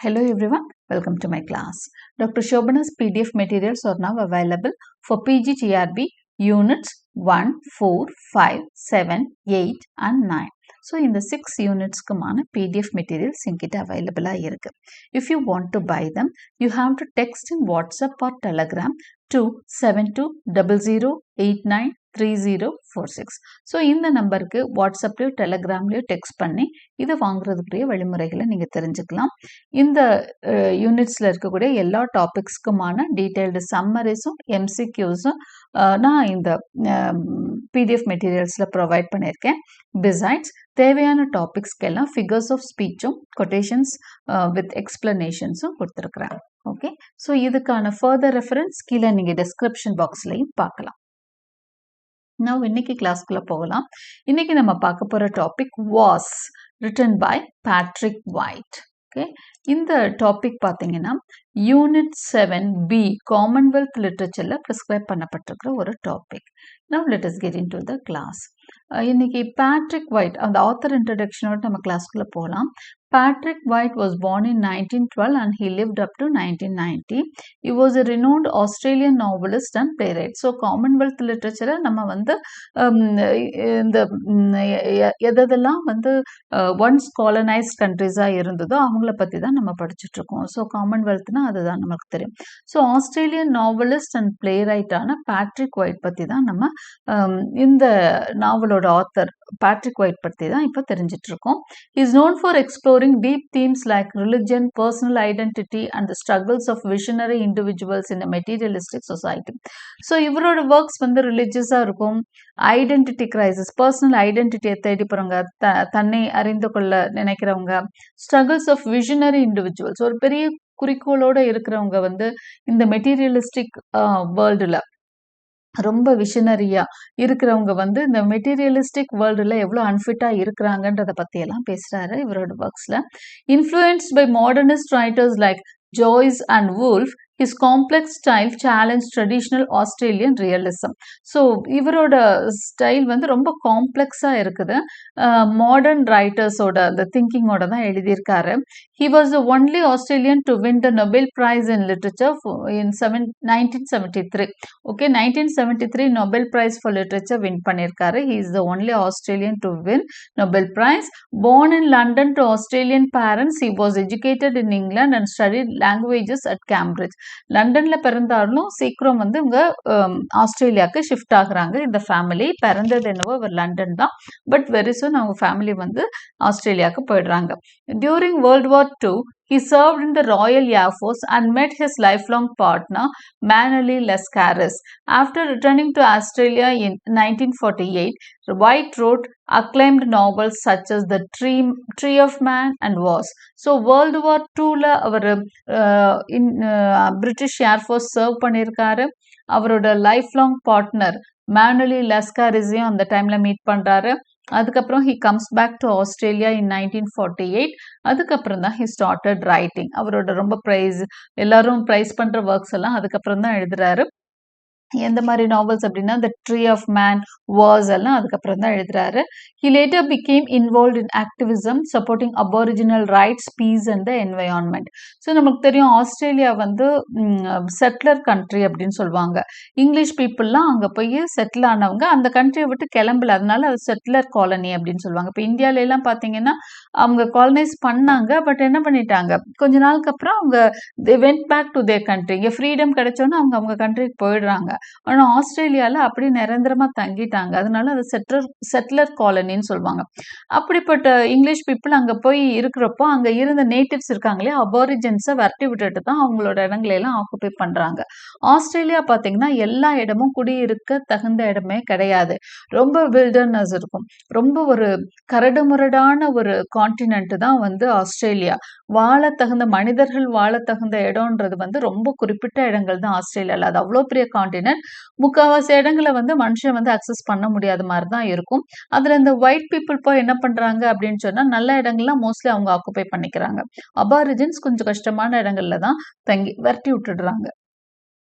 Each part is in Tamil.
Hello everyone, welcome to my class. Dr. Shobana's PDF materials are now available for PGTRB units 1, 4, 5, 7, 8 and 9. So, in the 6 units kumana PDF materials inkita available irukku. If you want to buy them, you have to text in WhatsApp or Telegram to 7200893046. So இந்த நம்பருக்கு வாட்ஸ்அப்லேயோ டெலகிராம்லேயோ டெக்ஸ்ட் பண்ணி இதை வாங்குறதுக்குரிய வழிமுறைகளை நீங்கள் தெரிஞ்சுக்கலாம். இந்த யூனிட்ஸில் இருக்கக்கூடிய எல்லா டாபிக்ஸ்க்குமான டீட்டெயில்டு சம்மரிஸும் எம்சிக்யூஸும் நான் இந்த PDF மெட்டீரியல்ஸில் ப்ரொவைட் பண்ணியிருக்கேன். பிசைட்ஸ் தேவையான டாபிக்ஸ்க்கெல்லாம் ஃபிகர்ஸ் ஆஃப் ஸ்பீச்சும் கொட்டேஷன்ஸ் வித் எக்ஸ்பிளனேஷன்ஸும் கொடுத்துருக்குறேன். ஓகே, ஸோ இதுக்கான ஃபர்தர் ரெஃபரன்ஸ் கீழே நீங்கள் டிஸ்கிரிப்ஷன் பாக்ஸ்லையும் பார்க்கலாம். நான் இன்னைக்கு கிளாஸ்க்குள்ள போகலாம். இன்னைக்கு நம்ம பார்க்க போற topic was written by Patrick White. Okay, இந்த டாபிக் பார்த்தீங்கன்னா யூனிட் 7B காமன்வெல்த் லிட்ரேச்சர்ல ப்ரிஸ்கிரைப் பண்ணப்பட்டிருக்கிற ஒரு டாபிக். Now let us get into the class. இன்னைக்கு பேட்ரிக் வைட் அந்த ஆத்தர் இன்ட்ரடக்ஷனோட நம்ம கிளாஸ்க்குள்ள போகலாம். Patrick White was born in 1912 and he lived up to 1990. He was a renowned Australian novelist and playwright. So Commonwealth literature நம்ம வந்து இந்த எதெல்லாம் வந்து ஒன்ஸ் காலனைஸ்ட் கண்ட்ரிஸாக இருந்ததோ அவங்கள பற்றி தான் நம்ம படிச்சுட்டு இருக்கோம். ஸோ காமன்வெல்த்னா அதுதான் நமக்கு தெரியும். ஸோ ஆஸ்திரேலியன் நாவலிஸ்ட் அண்ட் பிளேரைட்டான பேட்ரிக் வைட் பற்றி தான் நம்ம இந்த நாவலோட ஆத்தர் பேட்ரிக் வைட் பற்றி தான் இப்போ தெரிஞ்சிட்டு இருக்கோம். Is known for exploring deep themes like religion, personal identity and the struggles of visionary individuals in a materialistic society. So இவரோட ஒர்க்ஸ் வந்து ரிலிஜியஸாக இருக்கும். ஐடென்டிட்டி கிரைசிஸ், பர்சனல் ஐடென்டிட்டியை தேடி போகிறவங்க, தன்னை அறிந்து கொள்ள நினைக்கிறவங்க, ஸ்ட்ரகிள்ஸ் ஆஃப் விஷனரி இண்டிவிஜுவல்ஸ், ஒரு பெரிய குறிக்கோளோடு இருக்கிறவங்க வந்து இந்த மெட்டீரியலிஸ்டிக் வேர்ல்டில் ரொம்ப விஷனரியா இருக்கிறவங்க வந்து இந்த மெட்டீரியலிஸ்டிக் வேர்ல்டுல எவ்வளோ அன்ஃபிட்டா இருக்கிறாங்கன்றத பத்தி எல்லாம் பேசுறாரு இவரோட ஒர்க்ஸ்ல. Influenced by modernist writers like Joyce and Woolf, his complex style challenged traditional Australian realism. So இவரோட ஸ்டைல் வந்து ரொம்ப காம்ப்ளெக்ஸாக இருக்குது. மாடர்ன் ரைட்டர்ஸோட அந்த திங்கிங்கோட தான் எழுதியிருக்காரு. He was the only Australian to win the Nobel Prize in Literature in 1973. Okay, 1973 Nobel Prize for Literature win பண்ணியிருக்காரு. He is the only Australian to win Nobel Prize. Born in London to Australian parents, he was educated in England and studied languages at Cambridge. லண்டன்ல பிறந்தாலும் சீக்கிரம் வந்து இவங்க ஆஸ்திரேலியாவுக்கு ஷிஃப்ட் ஆகுறாங்க. இந்த ஃபேமிலி பிறந்தது என்னவோ இவர் லண்டன் தான், பட் வெரி சூன் அவங்க ஃபேமிலி வந்து ஆஸ்திரேலியாவுக்கு போயிடுறாங்க. During world war II, he served in the Royal Air Force and met his lifelong partner Manly Lascaris. After returning to Australia in 1948, White wrote acclaimed novels such as The Tree of Man and Was. So World War IIல அவர் பிரிட்டிஷ் ஏர்ஃபோர்ஸ் சர்வ் பண்ணியிருக்காரு. அவரோட லைஃப் லாங் பார்ட்னர் மேனுலி லஸ்காரிஸையும் அந்த டைம்ல மீட் பண்றாரு. அதுக்கப்புறம் he comes back to Australia in 1948. அதுக்கப்புறம் தான் he started writing. அவரோட ரொம்ப எல்லாரும் ப்ரைஸ் பண்ற ஒர்க்ஸ் எல்லாம் அதுக்கப்புறம் தான் எழுதுறாரு. எந்த மாதிரி நாவல்ஸ் அப்படின்னா the Tree of Man, Voss எல்லாம் அதுக்கப்புறம் தான் எழுதுறாரு. He later became involved in activism supporting aboriginal rights, peace and the environment. So நமக்கு தெரியும் ஆஸ்திரேலியா வந்து செட்டிலர் கண்ட்ரி அப்படின்னு சொல்லுவாங்க. இங்கிலீஷ் பீப்புளெலாம் அங்கே போய் செட்டில் ஆனவங்க அந்த கண்ட்ரியை விட்டு கிளம்பல, அதனால அது செட்டிலர் காலனி அப்படின்னு சொல்லுவாங்க. இப்போ இந்தியாவிலலாம் பார்த்தீங்கன்னா அவங்க காலனைஸ் பண்ணாங்க, பட் என்ன பண்ணிட்டாங்க, கொஞ்ச நாளுக்கு அப்புறம் அவங்க they went back to their country. இங்கே ஃப்ரீடம் கிடைச்சோன்னா அவங்க கண்ட்ரிக்கு போயிடுறாங்க. ஆனால் ஆஸ்திரேலியாவில் அப்படி நிரந்தரமாக தங்கிட்டாங்க, அதனால அது செட்டிலர் காலனின்னு சொல்லுவாங்க. அப்படிப்பட்ட இங்கிலீஷ் பீப்புள் அங்கே போய் இருக்கிறப்போ அங்கே இருந்த நேட்டிவ்ஸ் இருக்காங்களே அபாரிஜன்ஸை விரட்டி விட்டுட்டு தான் அவங்களோட இடங்களையெல்லாம் ஆக்குபை பண்ணுறாங்க. ஆஸ்திரேலியா பார்த்தீங்கன்னா எல்லா இடமும் குடியிருக்க தகுந்த இடமே கிடையாது. ரொம்ப வில்டர்னஸ் இருக்கும். ரொம்ப ஒரு கரடுமுரடான ஒரு கான்டினென்ட் தான் வந்து ஆஸ்திரேலியா. வாழ தகுந்த மனிதர்கள் வாழ தகுந்த இடம்ன்றது வந்து ரொம்ப குறிப்பிட்ட இடங்கள் தான் ஆஸ்திரேலியாவில். அது அவ்வளோ பெரிய கான்டினென்ட். முக்கால்வாசி இடங்களை வந்து மனுஷன் வந்து அக்சஸ் பண்ண முடியாத மாதிரி தான் இருக்கும். அதுல இந்த ஒயிட் பீப்புள் போய் என்ன பண்றாங்க அப்படின்னு சொன்னா நல்ல இடங்கள்லாம் மோஸ்ட்லி அவங்க ஆக்குபை பண்ணிக்கிறாங்க. அபாரிஜின்ஸ் கொஞ்சம் கஷ்டமான இடங்கள்ல தான் தங்கி விரட்டி விட்டுடுறாங்க.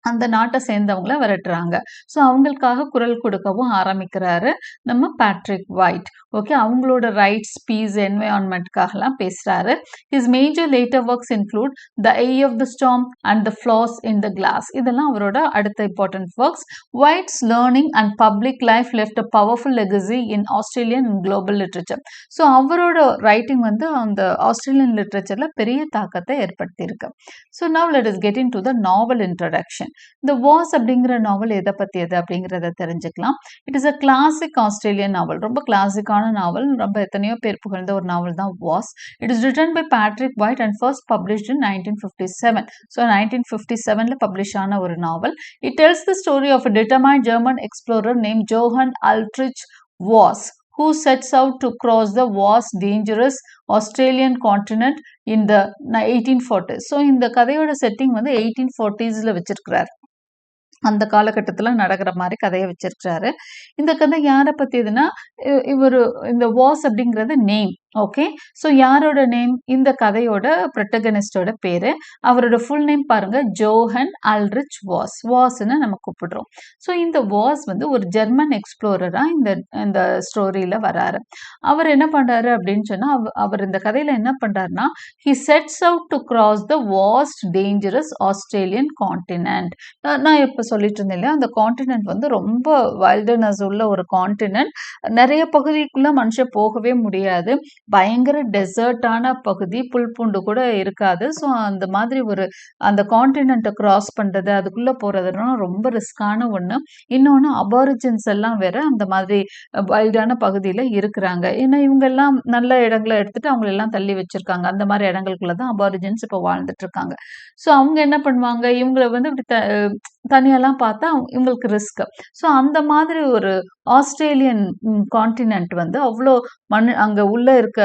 அந்த நாட்டை சேர்ந்தவங்கள விரட்டுறாங்க. ஸோ அவங்களுக்காக குரல் கொடுக்கவும் ஆரம்பிக்கிறாரு நம்ம பேட்ரிக் வைட். ஓகே, அவங்களோட ரைட்ஸ், பீஸ், என்வயான்மெண்ட்காகலாம் பேசுறாரு. His major later works include the eye of the storm and the flaws in the glass. இதெல்லாம் அவரோட அடுத்த important works. White's learning and public life left a powerful legacy in Australian and global literature. So அவரோட ரைட்டிங் வந்து அந்த ஆஸ்திரேலியன் லிட்ரேச்சர்ல பெரிய தாக்கத்தை ஏற்படுத்தியிருக்கு. So now let us get into the novel introduction. இந்த வாஸ் அப்படிங்கிற நாவல் எதை பற்றியது அப்படிங்கிறத தெரிஞ்சுக்கலாம். It is a classic Australian novel. ரொம்ப கிளாசிக்கான நாவல், ரொம்ப எத்தனையோ பேர் புகழ்ந்த ஒரு நாவல் தான் Voss. It is written by Patrick White and first published in 1957. So 1957ல பப்ளிஷ் ஆன ஒரு novel. It tells the story of a determined German explorer name Johann Ulrich Voss, who sets out to cross the vast dangerous Australian continent in the 1840s. So இந்த கதையோட செட்டிங் வந்து 1840ஸ்ல வச்சிருக்கிறார். அந்த காலகட்டத்தில் நடக்கிற மாதிரி கதையை வச்சிருக்கிறாரு. இந்த கதை யாரை பற்றியதுன்னா, இவர் இந்த வாஸ் அப்படிங்கிறது நேம். ஓகே, ஸோ யாரோட நேம்? இந்த கதையோட ப்ரொட்டகனிஸ்டோட பேர். அவரோட ஃபுல் நேம் பாருங்க, ஜோஹன் அல்ட்ரிச் வாஸ். வாஸ்ன்னு நம்ம கூப்பிடுறோம். ஸோ இந்த வாஸ் வந்து ஒரு ஜெர்மன் எக்ஸ்ப்ளோரராக இந்த ஸ்டோரியில் வராரு. அவர் என்ன பண்ணுறாரு அப்படின்னு சொன்னால், அவர் இந்த கதையில் என்ன பண்ணுறாருன்னா, he sets out to cross the vast dangerous Australian continent. நான் இப்போ சொல்லிட்டு இருந்தேன் இல்லையா, அந்த கான்டினென்ட் வந்து ரொம்ப வைல்டர்னஸ் உள்ள ஒரு கான்டினென்ட். நிறைய பகுதிக்குள்ள மனுஷன் போகவே முடியாது. பயங்கர டெசர்ட்டான பகுதி, புல் பூண்டு கூட இருக்காது. ஸோ அந்த மாதிரி அந்த கான்டினென்ட்டை கிராஸ் பண்ணுறது, அதுக்குள்ளே போகிறதுனா ரொம்ப ரிஸ்கான ஒன்று. இன்னொன்று, அபாரிஜின்ஸ் எல்லாம் வேற அந்த மாதிரி வைல்டான பகுதியில் இருக்கிறாங்க. ஏன்னா இவங்கெல்லாம் நல்ல இடங்களை எடுத்துட்டு அவங்களெல்லாம் தள்ளி வச்சிருக்காங்க. அந்த மாதிரி இடங்களுக்குள்ள தான் அபாரிஜின்ஸ் இப்போ வாழ்ந்துட்டு இருக்காங்க. ஸோ அவங்க என்ன பண்ணுவாங்க, இவங்களை வந்து இப்படி தனியெல்லாம் பார்த்தா இவங்களுக்கு ரிஸ்க். ஸோ அந்த மாதிரி ஒரு ஆஸ்திரேலியன் கான்டினென்ட் வந்து அவ்வளோ அங்கே உள்ள இருக்க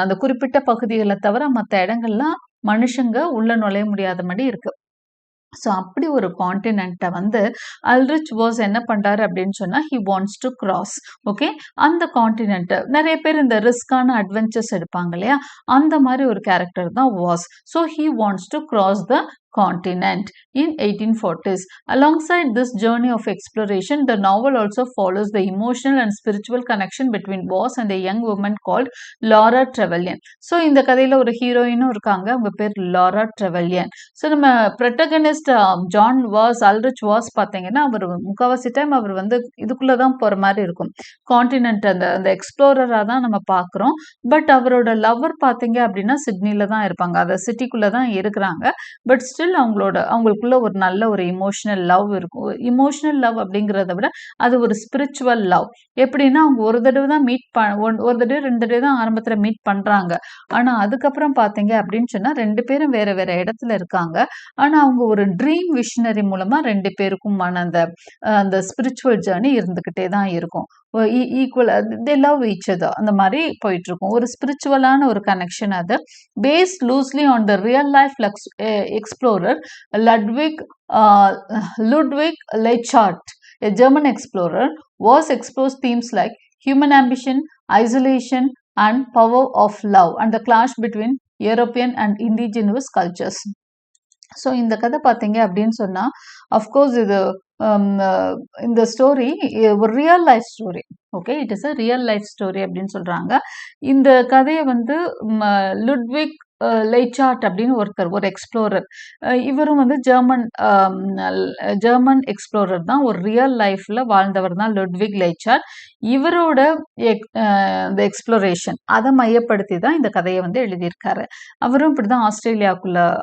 அந்த குறிப்பிட்ட பகுதிகளை தவிர மற்ற இடங்கள்லாம் மனுஷங்க உள்ள நுழைய முடியாத மாதிரி இருக்கு. ஸோ அப்படி ஒரு கான்டினென்ட்டை வந்து அல்ட்ரிச் வாஸ் என்ன பண்ணுறாரு அப்படின்னு சொன்னால், he wants to cross. Okay, அந்த கான்டினென்ட்டை நிறைய பேர் இந்த ரிஸ்கான அட்வென்ச்சர்ஸ் எடுப்பாங்க இல்லையா, அந்த மாதிரி ஒரு கேரக்டர் தான் was. So he wants to cross the continent in 1840s. Alongside this journey of exploration, the novel also follows the emotional and spiritual connection between Wass and a young woman called Laura Trevelyan. So இந்த கதையில ஒரு ஹீரோயினும் இருக்காங்க, அவங்க பேர் லாரா ட்ரெவல்யன். ஸோ நம்ம ப்ரொட்டகனிஸ்ட் ஜான் வாஸ், அல்ட்ரிச் வாஸ் பார்த்தீங்கன்னா, அவர் முக்கால்வாசி டைம் அவர் வந்து இதுக்குள்ளே தான் போகிற மாதிரி இருக்கும். கான்டினென்ட் அந்த எக்ஸ்ப்ளோரராக தான் நம்ம பார்க்குறோம். பட் அவரோட லவ்வர் பார்த்தீங்க அப்படின்னா சிட்னியில் தான் இருப்பாங்க, அந்த சிட்டிக்குள்ளே தான் இருக்கிறாங்க. பட் ஸ்டில் அவங்களுக்குள்ள ஒரு நல்ல ஒரு இமோஷனல் லவ் இருக்கும். இமோஷனல் லவ் அப்படிங்கிறத விட அது ஒரு ஸ்பிரிச்சுவல் லவ். எப்படின்னா, அவங்க ஒரு தடவை தான் ஒரு தடவை 2 தடவை தான் ஆரம்பத்தில் மீட் பண்ணுறாங்க. ஆனால் அதுக்கப்புறம் பார்த்தீங்க அப்படின்னு சொன்னால் 2 பேரும் வேற வேற இடத்துல இருக்காங்க. ஆனால் அவங்க ஒரு ட்ரீம் விஷனரி மூலமாக 2 பேருக்குமான அந்த ஸ்பிரிச்சுவல் ஜேர்னி இருந்துக்கிட்டே தான் இருக்கும். Equal, they love each other, அந்த மாதிரி போயிட்டு இருக்கும். ஒரு ஸ்பிரிச்சுவலான ஒரு கனெக்ஷன் அது. Based loosely on the real life explorer Ludwig Leichhardt, a German explorer, was explores themes like human ambition, isolation, and power of love, and the clash between European and indigenous cultures. So இந்த கதை பார்த்தீங்க அப்படின்னு சொன்னால், அஃப்கோர்ஸ் இது இந்த ஸ்டோரி ஒரு real life story. Okay, it is a real life story அப்படின்னு சொல்கிறாங்க. இந்த கதையை வந்து லுட்விக் லைச்சார்ட் அப்படின்னு ஒருத்தர், ஒரு எக்ஸ்ப்ளோரர், இவரும் வந்து ஜெர்மன் எக்ஸ்ப்ளோரர் தான், ஒரு ரியல் லைஃப்பில் வாழ்ந்தவர் தான் லுட்விக் லைச்சார்ட். இவரோட இந்த எக்ஸ்ப்ளோரேஷன் அதை மையப்படுத்தி தான் இந்த கதையை வந்து எழுதியிருக்காரு. அவரும் இப்படி தான்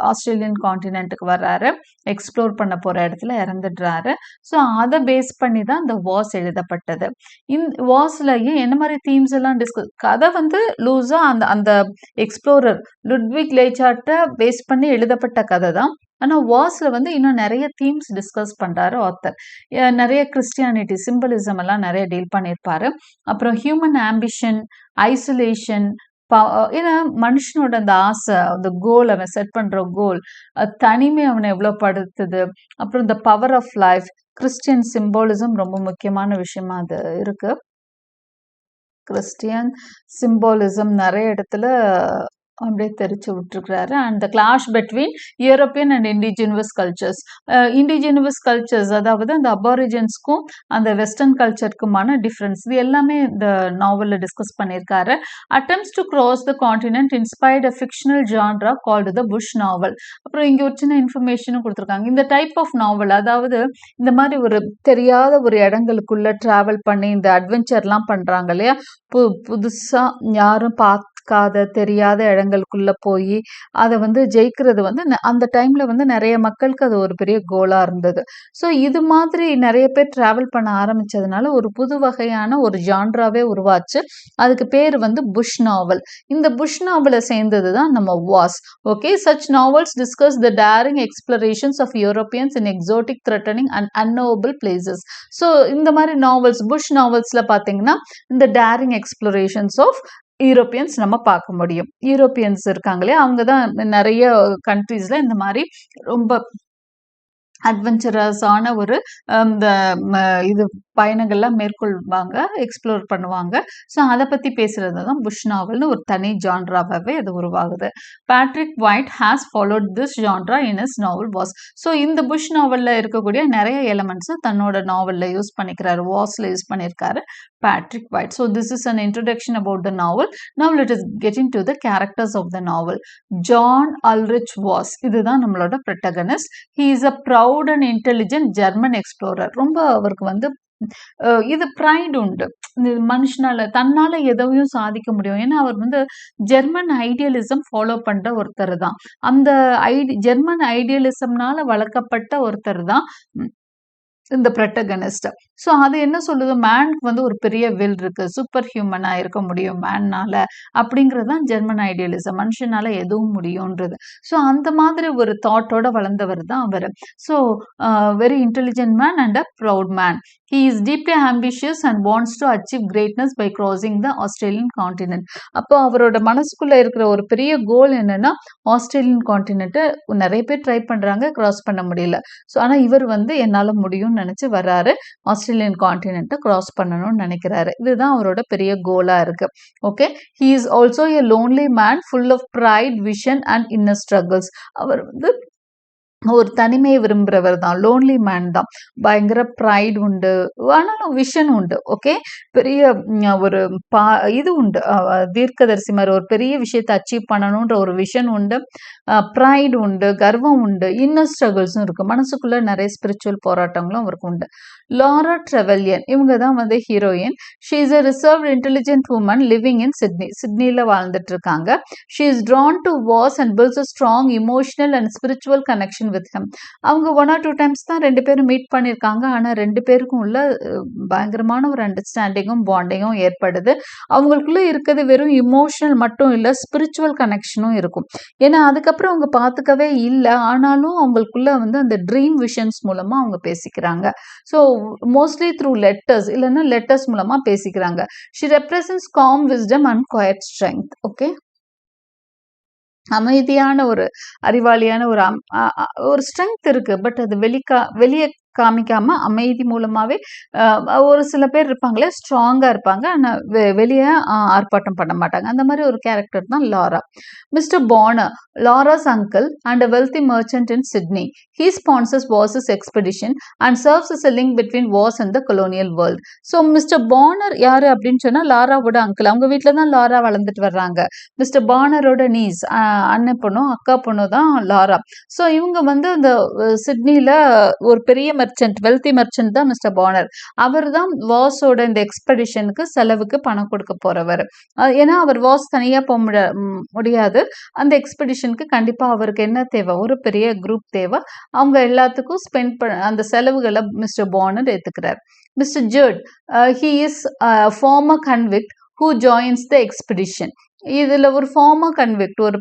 ஆஸ்திரேலியன் கான்டினென்ட்டுக்கு வர்றாரு, எக்ஸ்ப்ளோர் பண்ண போகிற இடத்துல இறந்துடுறாரு. ஸோ அதை பேஸ் பண்ணி தான் இந்த வாஸ் எழுதப்பட்டது. வாஸ்லையும் என்ன மாதிரி தீம்ஸ் எல்லாம் கதை வந்து லூஸாக அந்த எக்ஸ்ப்ளோரர் லுட்விக் லைச்சார்ட்டை பேஸ் பண்ணி எழுதப்பட்ட கதை தான். ஆனால் வாஸில் வந்து இன்னும் நிறைய தீம்ஸ் டிஸ்கஸ் பண்ணுறாரு ஆத்தர். நிறைய கிறிஸ்டியானிட்டி சிம்பிளிசம் எல்லாம் நிறைய டீல் பண்ணியிருப்பாரு. அப்புறம் ஹியூமன் ஆம்பிஷன், ஐசோலேஷன், ஏன்னா மனுஷனோட அந்த ஆசை, அந்த கோல், அவன் செட் பண்ணுற கோல், தனிமை அவனை எவ்வளோ படுத்துது. அப்புறம் இந்த power of life, Christian symbolism ரொம்ப முக்கியமான விஷயமா அது இருக்கு. கிறிஸ்டியன் சிம்பாலிசம் நிறைய இடத்துல அப்படியே தெரிச்சு விட்டுருக்கிறாரு. And the clash between European and indigenous cultures. Indigenous cultures அதாவது அந்த அபாரிஜன்ஸ்க்கும் அந்த வெஸ்டர்ன் கல்ச்சருக்குமான டிஃப்ரென்ஸ் இது எல்லாமே இந்த நாவலில் டிஸ்கஸ் பண்ணியிருக்காரு. Attempts to cross the continent inspired a fictional genre called the bush novel. அப்புறம் இங்கே ஒரு சின்ன இன்ஃபர்மேஷனும் கொடுத்துருக்காங்க. இந்த டைப் ஆஃப் நாவல் அதாவது இந்த மாதிரி ஒரு தெரியாத ஒரு இடங்களுக்குள்ள டிராவல் பண்ணி இந்த அட்வென்ச்சர்லாம் பண்ணுறாங்க இல்லையா, புதுசாக யாரும் பார்க்காத தெரியாத இடங்களுக்குள்ள போய் அதை வந்து ஜெயிக்கிறது வந்து அந்த டைம்ல வந்து நிறைய மக்களுக்கு அது ஒரு பெரிய கோலா இருந்தது. ஸோ இது மாதிரி நிறைய பேர் டிராவல் பண்ண ஆரம்பிச்சதுனால ஒரு புது வகையான ஒரு ஜான்ராவே உருவாச்சு. அதுக்கு பேர் வந்து புஷ் நாவல். இந்த புஷ் நாவலை சேர்ந்தது தான் நம்ம Voss. Okay, such novels discuss the daring explorations of Europeans in exotic threatening and unknowable places. So இந்த மாதிரி நாவல்ஸ் புஷ் நாவல்ஸ்ல பார்த்தீங்கன்னா இந்த டேரிங் எக்ஸ்ப்ளரேஷன்ஸ் ஆஃப் யூரோப்பியன்ஸ் நம்ம பார்க்க முடியும். யூரோப்பியன்ஸ் இருக்காங்களே அவங்க தான் நிறைய கண்ட்ரீஸ்ல இந்த மாதிரி ரொம்ப அட்வென்ச்சரஸான ஒரு இந்த இது பயணங்கள்லாம் மேற்கொள்வாங்க, எக்ஸ்ப்ளோர் பண்ணுவாங்க. ஸோ அதை பற்றி பேசுகிறது தான் புஷ் நாவல்னு ஒரு தனி ஜான்ராவே அது உருவாகுது. Patrick white has followed this genre in is novel was. So இந்த புஷ் நாவலில் இருக்கக்கூடிய நிறைய எலமெண்ட்ஸை தன்னோட நாவலில் யூஸ் பண்ணிக்கிறாரு, வாஸில் யூஸ் பண்ணியிருக்காரு Patrick White. So this is an introduction about the novel. Now let us get into the characters of the novel. John Ulrich Voss. இதுதான் நம்மளோட protagonist. He is a proud and intelligent German explorer. ரொம்ப அவருக்கு வந்து இது ப்ரைடு உண்டு. மனுஷனால தன்னால எதையும் சாதிக்க முடியும். ஏன்னா அவர் வந்து ஜெர்மன் ஐடியலிசம் ஃபாலோ பண்ற ஒருத்தர் தான். அந்த ஜெர்மன் ஐடியலிசம்னால வளர்க்கப்பட்ட ஒருத்தர் தான் இந்த ப்ரொட்டகனிஸ்ட். ஸோ அது என்ன சொல்லுது, மேனுக்கு வந்து ஒரு பெரிய வில் இருக்கு, சூப்பர் ஹியூமனா இருக்க முடியும் மேன்னால, அப்படிங்கிறது தான் ஜெர்மன் ஐடியலிசம். மனுஷனால எதுவும் முடியும்ன்றது. ஸோ அந்த மாதிரி ஒரு தாட்டோட வளர்ந்தவர் தான் அவர். So very intelligent man and a proud man. He is deeply ambitious and wants to achieve greatness by crossing the Australian continent. அப்போ அவரோட மனசுக்குள்ள இருக்கிற ஒரு பெரிய கோல் என்னன்னா ஆஸ்திரேலியன் கான்டினென்ட்டை நிறைய பேர் ட்ரை பண்றாங்க, கிராஸ் பண்ண முடியல. ஸோ ஆனால் இவர் வந்து என்னால் முடியும்னு நினைச்சு வர்றாரு, ஆஸ்திரேலியன் கான்டினென்ட்டை கிராஸ் பண்ணணும்னு நினைக்கிறாரு. இதுதான் அவரோட பெரிய கோலா இருக்கு. Okay, he is also a lonely man full of pride, vision and inner struggles. அவர் வந்து ஒரு தனிமையை விரும்புகிறவர் தான், லோன்லி மேன் தான். பயங்கர ப்ரைட் உண்டு, ஆனாலும் விஷன் உண்டு. ஓகே, பெரிய ஒரு இது உண்டு, தீர்க்கதரிசி மாதிரி ஒரு பெரிய விஷயத்தை அச்சீவ் பண்ணணுன்ற ஒரு விஷன் உண்டு, ப்ரைடு உண்டு, கர்வம் உண்டு, இன்னர் ஸ்ட்ரகிள்ஸும் இருக்கு. மனசுக்குள்ள நிறைய ஸ்பிரிச்சுவல் போராட்டங்களும் அவருக்கு உண்டு. லாரா ட்ரெவல்யன் இவங்க தான் வந்து heroine. She is a reserved intelligent woman living in Sydney. சிட்னியில் வாழ்ந்துட்டு இருக்காங்க. She is drawn to Voss and builds a strong emotional and spiritual connection with him. அவங்க 1 or 2 times தான் 2 பேரும் மீட் பண்ணியிருக்காங்க. ஆனால் 2 பேருக்கும் உள்ள பயங்கரமான ஒரு அண்டர்ஸ்டாண்டிங்கும் பாண்டிங்கும் ஏற்படுது. அவங்களுக்குள்ள இருக்கிறது வெறும் இமோஷனல் மட்டும் இல்லை, ஸ்பிரிச்சுவல் கனெக்ஷனும் இருக்கும். ஏன்னா அதுக்கப்புறம் அவங்க பார்த்துக்கவே இல்லை, ஆனாலும் அவங்களுக்குள்ள வந்து அந்த ட்ரீம் விஷன்ஸ் மூலமா அவங்க பேசிக்கிறாங்க. ஸோ மோஸ்ட்லி த்ரூ லெட்டர்ஸ் இல்லைன்னா லெட்டர்ஸ் மூலமா பேசிக்கிறாங்க. She represents com wisdom and quiet strength. Okay, அமைதியான ஒரு அறிவாளியான ஒரு ஸ்ட்ரென்த் இருக்கு. பட் அது வெளியே காமிக்காம அமைதி மூலமாவே ஒரு சில பேர் இருப்பாங்களே ஸ்ட்ராங்கா இருப்பாங்க, ஆனால் வெளியே ஆர்ப்பாட்டம் பண்ண மாட்டாங்க. அந்த மாதிரி ஒரு கேரக்டர் தான் Laura. Mister Bonner, Laura's uncle and a wealthy merchant in Sydney. He sponsors Voss's expedition and serves as a link between Voss and the colonial world. So mister banner யாரு அப்படின்னு சொன்னா லாராவோட அங்கிள். அவங்க வீட்டில் தான் லாரா வளர்ந்துட்டு வர்றாங்க. மிஸ்டர் பானரோட நீஸ், அண்ணன் பொண்ணும் அக்கா பொண்ணு தான் லாரா. ஸோ இவங்க வந்து அந்த சிட்னியில் ஒரு பெரிய மெர்ச்சன்ட், வெல்தி மெர்ச்சன்ட் தான் மிஸ்டர் பானர். அவர் தான் வாஸோட இந்த எக்ஸ்பெடிஷனுக்கு செலவுக்கு பணம் கொடுக்க போறவர். ஏன்னா அவர் வாஸ் தனியாக போக முடியாது. அந்த எக்ஸ்பெடிஷனுக்கு கண்டிப்பாக அவருக்கு என்ன தேவை, ஒரு பெரிய குரூப் தேவை. அவங்க எல்லாத்துக்கும் ஸ்பெண்ட் பண்ண அந்த செலவுகளை மிஸ்டர் பானர் ஏற்றுக்கிறார். Mister Judd, he is former convict who joins the expedition. இதில் ஒரு ஃபார்மர் கன்விக்ட், ஒரு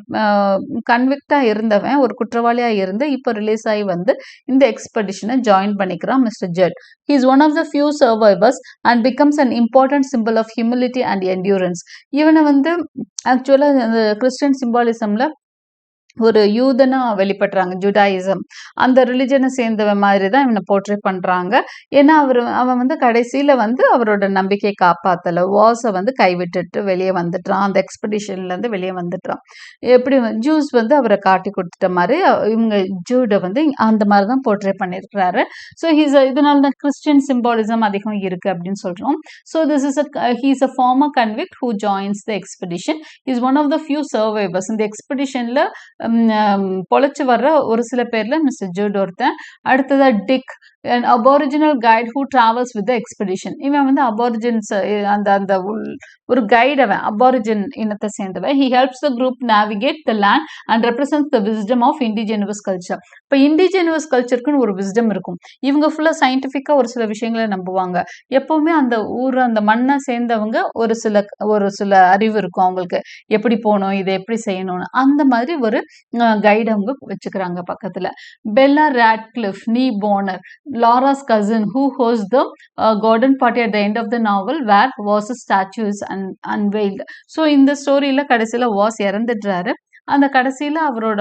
கன்விக்டாக இருந்தவன், ஒரு குற்றவாளியாக இருந்து இப்போ ரிலீஸ் ஆகி வந்து இந்த எக்ஸ்பெடிஷனை ஜாயின் பண்ணிக்கிறான் mister Judd. He is one of the few survivors and becomes an important symbol of humility and endurance. இவனை வந்து ஆக்சுவலாக அந்த கிறிஸ்டியன் சிம்பாலிசமில் ஒரு யூதனா வெளிப்படுறாங்க, ஜுடாயிசம் அந்த ரிலிஜனை சேர்ந்தவன் மாதிரி தான் இவனை போர்ட்ரே பண்றாங்க. ஏன்னா அவன் வந்து கடைசியில வந்து அவரோட நம்பிக்கையை காப்பாத்தல, வாஸை வந்து கைவிட்டுட்டு வெளியே வந்துட்டான், அந்த எக்ஸ்பெடிஷன்ல இருந்து வெளியே வந்துட்டான். எப்படி ஜூஸ் வந்து அவரை காட்டி கொடுத்துட்ட மாதிரி இவங்க ஜூடை வந்து அந்த மாதிரி தான் போர்ட்ரே பண்ணியிருக்கிறாரு. ஸோ இதனால தான் கிறிஸ்டியன் சிம்பாலிசம் அதிகம் இருக்கு அப்படின்னு சொல்றோம். So this is he's a former convict who joins the expedition. Is one of the few survivors. இந்த எக்ஸ்பெடிஷன்ல பொழைச்சு வர்ற ஒரு சில பேர்ல மிஸ்டர் ஜூட் ஒருத்தன். அடுத்ததா tick, an aboriginal guide who travels with the expedition. இவன் வந்து அபாரிஜின்ஸ் அந்த அந்த ஒரு கைட், அவன் அபாரிஜின் இனத்தை சேர்ந்தவன். he helps the group navigate the land and represents the wisdom of indigenous culture. இப்போ இண்டிஜினஸ் கல்ச்சருக்குன்னு ஒரு விஸ்டம் இருக்கும். இவங்க ஃபுல்லா சயின்டிஃபிக்கா ஒரு சில விஷயங்களை நம்புவாங்க. எப்பவுமே அந்த ஊர் அந்த மண்ணை சேர்ந்தவங்க ஒரு சில அறிவு இருக்கும் அவங்களுக்கு, எப்படி போகணும், இதை எப்படி செய்யணும்னு. அந்த மாதிரி ஒரு கைடு அவங்க வச்சுக்கிறாங்க பக்கத்துல. பெல்லா ராட்க்ளிஃப், நீ boner, Laura's cousin, who hosts the garden party at the end of the novel where Was's statue is unveiled. So இந்த ஸ்டோரியில கடைசியில வாஸ் இறந்துடுறாரு. அந்த கடைசியில அவரோட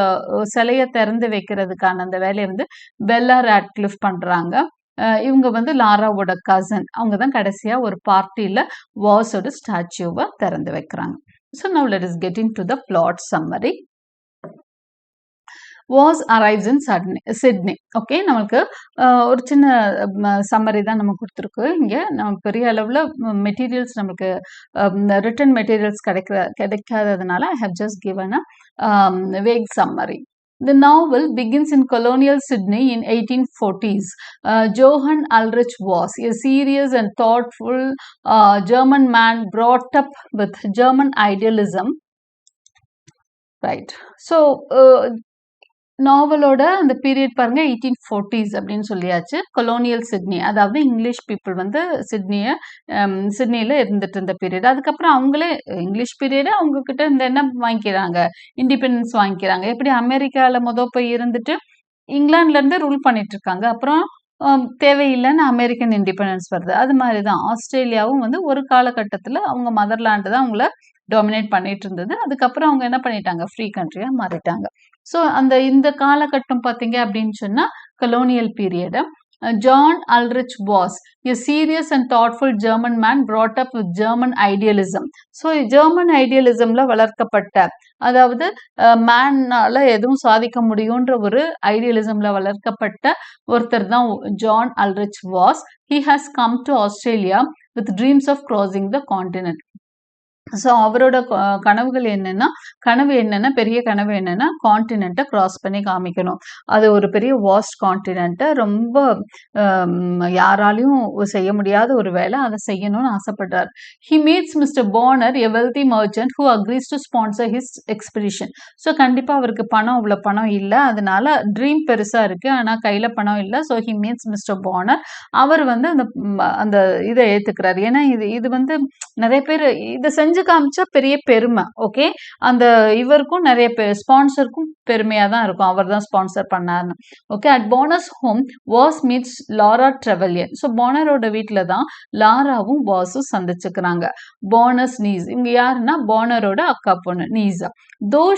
சிலையை திறந்து வைக்கிறதுக்கான அந்த வேலையை வந்து பெல்லா ராட்க்ளிஃப் பண்றாங்க. இவங்க வந்து லாராவோட கசன். அவங்க தான் கடைசியா ஒரு பார்ட்டியில வாஸோட ஸ்டாச்சுவை திறந்து வைக்கிறாங்க. So now let us get into the plot summary. Was arrives in Sydney. Okay, நமக்கு ஒரு சின்ன சம்மரி தான் நம்ம கொடுத்துருக்கு. இங்கே நம்ம பெரிய அளவில் மெட்டீரியல்ஸ் நமக்கு ரிட்டன் மெட்டீரியல்ஸ் கிடைக்காததுனால I have just given a vague summary. The novel begins in colonial Sydney in 1840s. Johann Ulrich Voss, a serious and thoughtful German man brought up with German idealism. Right. So, நாவலோட அந்த பீரியட் பாருங்க 1840s அப்படின்னு சொல்லியாச்சு. கொலோனியல் சிட்னி, அதாவது இங்கிலீஷ் பீப்புள் வந்து சிட்னியில இருந்துட்டு இருந்த பீரியட். அதுக்கப்புறம் அவங்களே இங்கிலீஷ் பீரியடு அவங்க கிட்ட இந்த என்ன வாங்கிக்கிறாங்க, இண்டிபெண்டன்ஸ் வாங்கிக்கிறாங்க. எப்படி அமெரிக்காவில் போய் இருந்துட்டு இங்கிலாந்துல இருந்து ரூல் பண்ணிட்டு இருக்காங்க, அப்புறம் தேவையில்லைன்னு அமெரிக்கன் இண்டிபெண்டன்ஸ் வருது. அது மாதிரி தான் ஆஸ்திரேலியாவும் வந்து ஒரு காலகட்டத்தில் அவங்க மதர்லேண்டு தான் அவங்கள டாமினேட் பண்ணிட்டு இருந்தது. அதுக்கப்புறம் அவங்க என்ன பண்ணிட்டாங்க, ஃப்ரீ கண்ட்ரியா மாறிட்டாங்க. ஸோ இந்த காலகட்டம் பார்த்தீங்க அப்படின்னு சொன்னா colonial period. John Ulrich Voss, a serious and thoughtful German man brought up with German idealism. So German ஐடியலிசம்ல வளர்க்கப்பட்ட, அதாவது மேனால எதுவும் சாதிக்க முடியுன்ற ஒரு ஐடியலிசம்ல வளர்க்கப்பட்ட ஒருத்தர் தான் Johann Ulrich Voss. He has come to Australia with dreams of crossing the continent. So அவரோட கனவு என்னன்னா பெரிய கனவு என்னன்னா கான்டினென்ட்டை கிராஸ் பண்ணி காமிக்கணும். அது ஒரு பெரிய வாஸ்ட் கான்டினென்ட்டை, ரொம்ப யாராலையும் செய்ய முடியாத ஒரு வேலை, அதை செய்யணும்னு ஆசைப்படுறார். He meets mister Bonner, a wealthy merchant who agrees to sponsor his expedition. So கண்டிப்பாக அவருக்கு அவ்வளோ பணம் இல்லை, அதனால ட்ரீம் பெருசாக இருக்குது ஆனால் கையில் பணம் இல்லை. So he meets mister Bonner. அவர் வந்து அந்த இதை ஏற்றுக்கிறார். ஏன்னா இது வந்து நிறைய பேர் இதை செஞ்சு காமிச்சா பெரிய பெருமை. ஓகே, அந்த இவருக்கும் நிறைய ஸ்பான்சருக்கும் பெருமையா தான் இருக்கும், அவர் தான் ஸ்பான்சர் பண்ணாருன்னு. Okay, at Bonner's home Voss meets Laura Trevelyan. So போனரோட வீட்டில் தான் லாராவும் வாஸும் சந்திச்சுக்கிறாங்க. போனஸ் நீஸ், இவங்க யாருன்னா போனரோட அக்கா பொண்ணு நீஸா. Though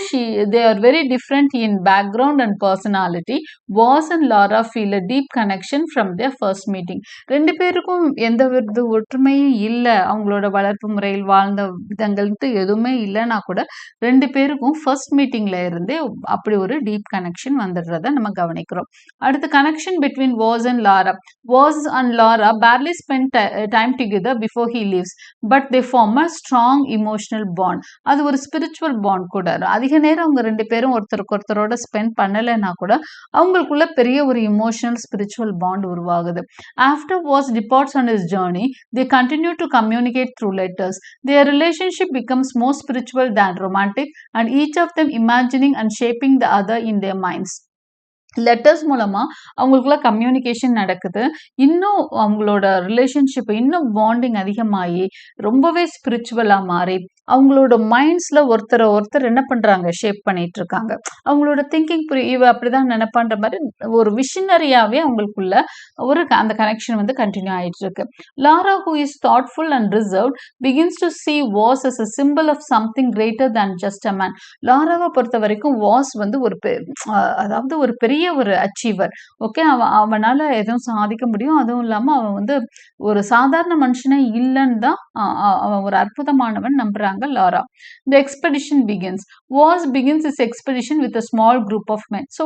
they are very different in background and personality, Voss and Laura feel a deep connection from their first meeting. ரெண்டு பேருக்கும் எந்த வித ஒற்றுமையும் இல்லை, அவங்களோட வளர்ப்பு முறையில் வாழ்ந்த விதங்கள்ட்டு எதுவுமே இல்லைன்னா கூட ரெண்டு பேருக்கும் ஃபர்ஸ்ட் மீட்டிங்ல இருந்தே அப்படி ஒரு டீப் கனெக்ஷன் வந்துடுறத நம்ம கவனிக்கிறோம். அடுத்து connection between Voss and Laura. Voss and Laura barely spend time together before he leaves, but they form a strong emotional bond. அது ஒரு ஸ்பிரிச்சுவல் பாண்ட் கூட. அதிக நேரம் அவங்க ரெண்டு பேரும் ஒருத்தருக்கு ஒருத்தரோட ஸ்பெண்ட் பண்ணலைன்னா கூட அவங்களுக்குள்ள பெரிய ஒரு இமோஷனல் ஸ்பிரிச்சுவல் பாண்ட் உருவாகுது. After was departs on his journey, they continue to communicate through letters. Their relationship becomes more spiritual than romantic, and each of them imagining and shaping the other in their minds. Letters மூலமா அவங்களுக்குள்ள கம்யூனிகேஷன் நடக்குது. இன்னும் அவங்களோட ரிலேஷன்ஷிப் இன்னும் பாண்டிங் அதிகமாகி ரொம்பவே ஸ்பிரிச்சுவலா மாறி அவங்களோட மைண்ட்ஸ்ல ஒருத்தர் என்ன பண்றாங்க, ஷேப் பண்ணிட்டு இருக்காங்க. அவங்களோட திங்கிங் இவ அப்படிதான் நினைப்பான்ற மாதிரி ஒரு விஷனரியாவே அவங்களுக்குள்ள அந்த கனெக்ஷன் வந்து கண்டினியூ ஆயிட்டு இருக்கு. Laura, who is thoughtful and reserved, begins to see was as a symbol of something greater than just a man. லாராவை பொறுத்த வரைக்கும் வாஸ் வந்து அதாவது ஒரு பெரிய ஒரு அச்சீவர். ஓகே, அவனால எதுவும் சாதிக்க முடியும். அதுவும் இல்லாம அவன் வந்து ஒரு சாதாரண மனுஷனே இல்லைன்னு தான் அவன் ஒரு அற்புதமானவன் நம்புறாங்க Laura. The expedition begins. Wars begins this expedition with a small group of men. So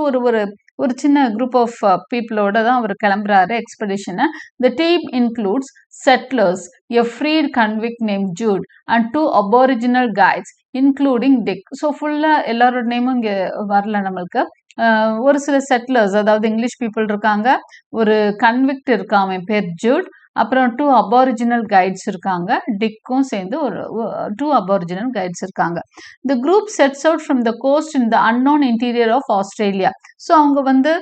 ஒரு சின்ன குரூப் ஆஃப் பீப்புளோட தான் அவர் கிளம்புறாரு எக்ஸ்பெடிஷனை. The team includes settlers, a freed convict named Jude, and 2 aboriginal guides, including Dick. So ஃபுல்லாக எல்லாரோட நேமும் இங்கே வரல நம்மளுக்கு. ஒரு சில செட்டிலர்ஸ், அதாவது இங்கிலீஷ் பீப்புள் இருக்காங்க, ஒரு கன்விக்ட் இருக்கான், அவன் பேர் ஜூட், அப்புறம் 2 அபாரிஜினல் கைட்ஸ் இருக்காங்க, டிக்கும் சேர்ந்து ஒரு 2 அபாரிஜினல் கைட்ஸ் இருக்காங்க. The group sets out from the coast in the unknown interior of Australia. So அவங்க வந்து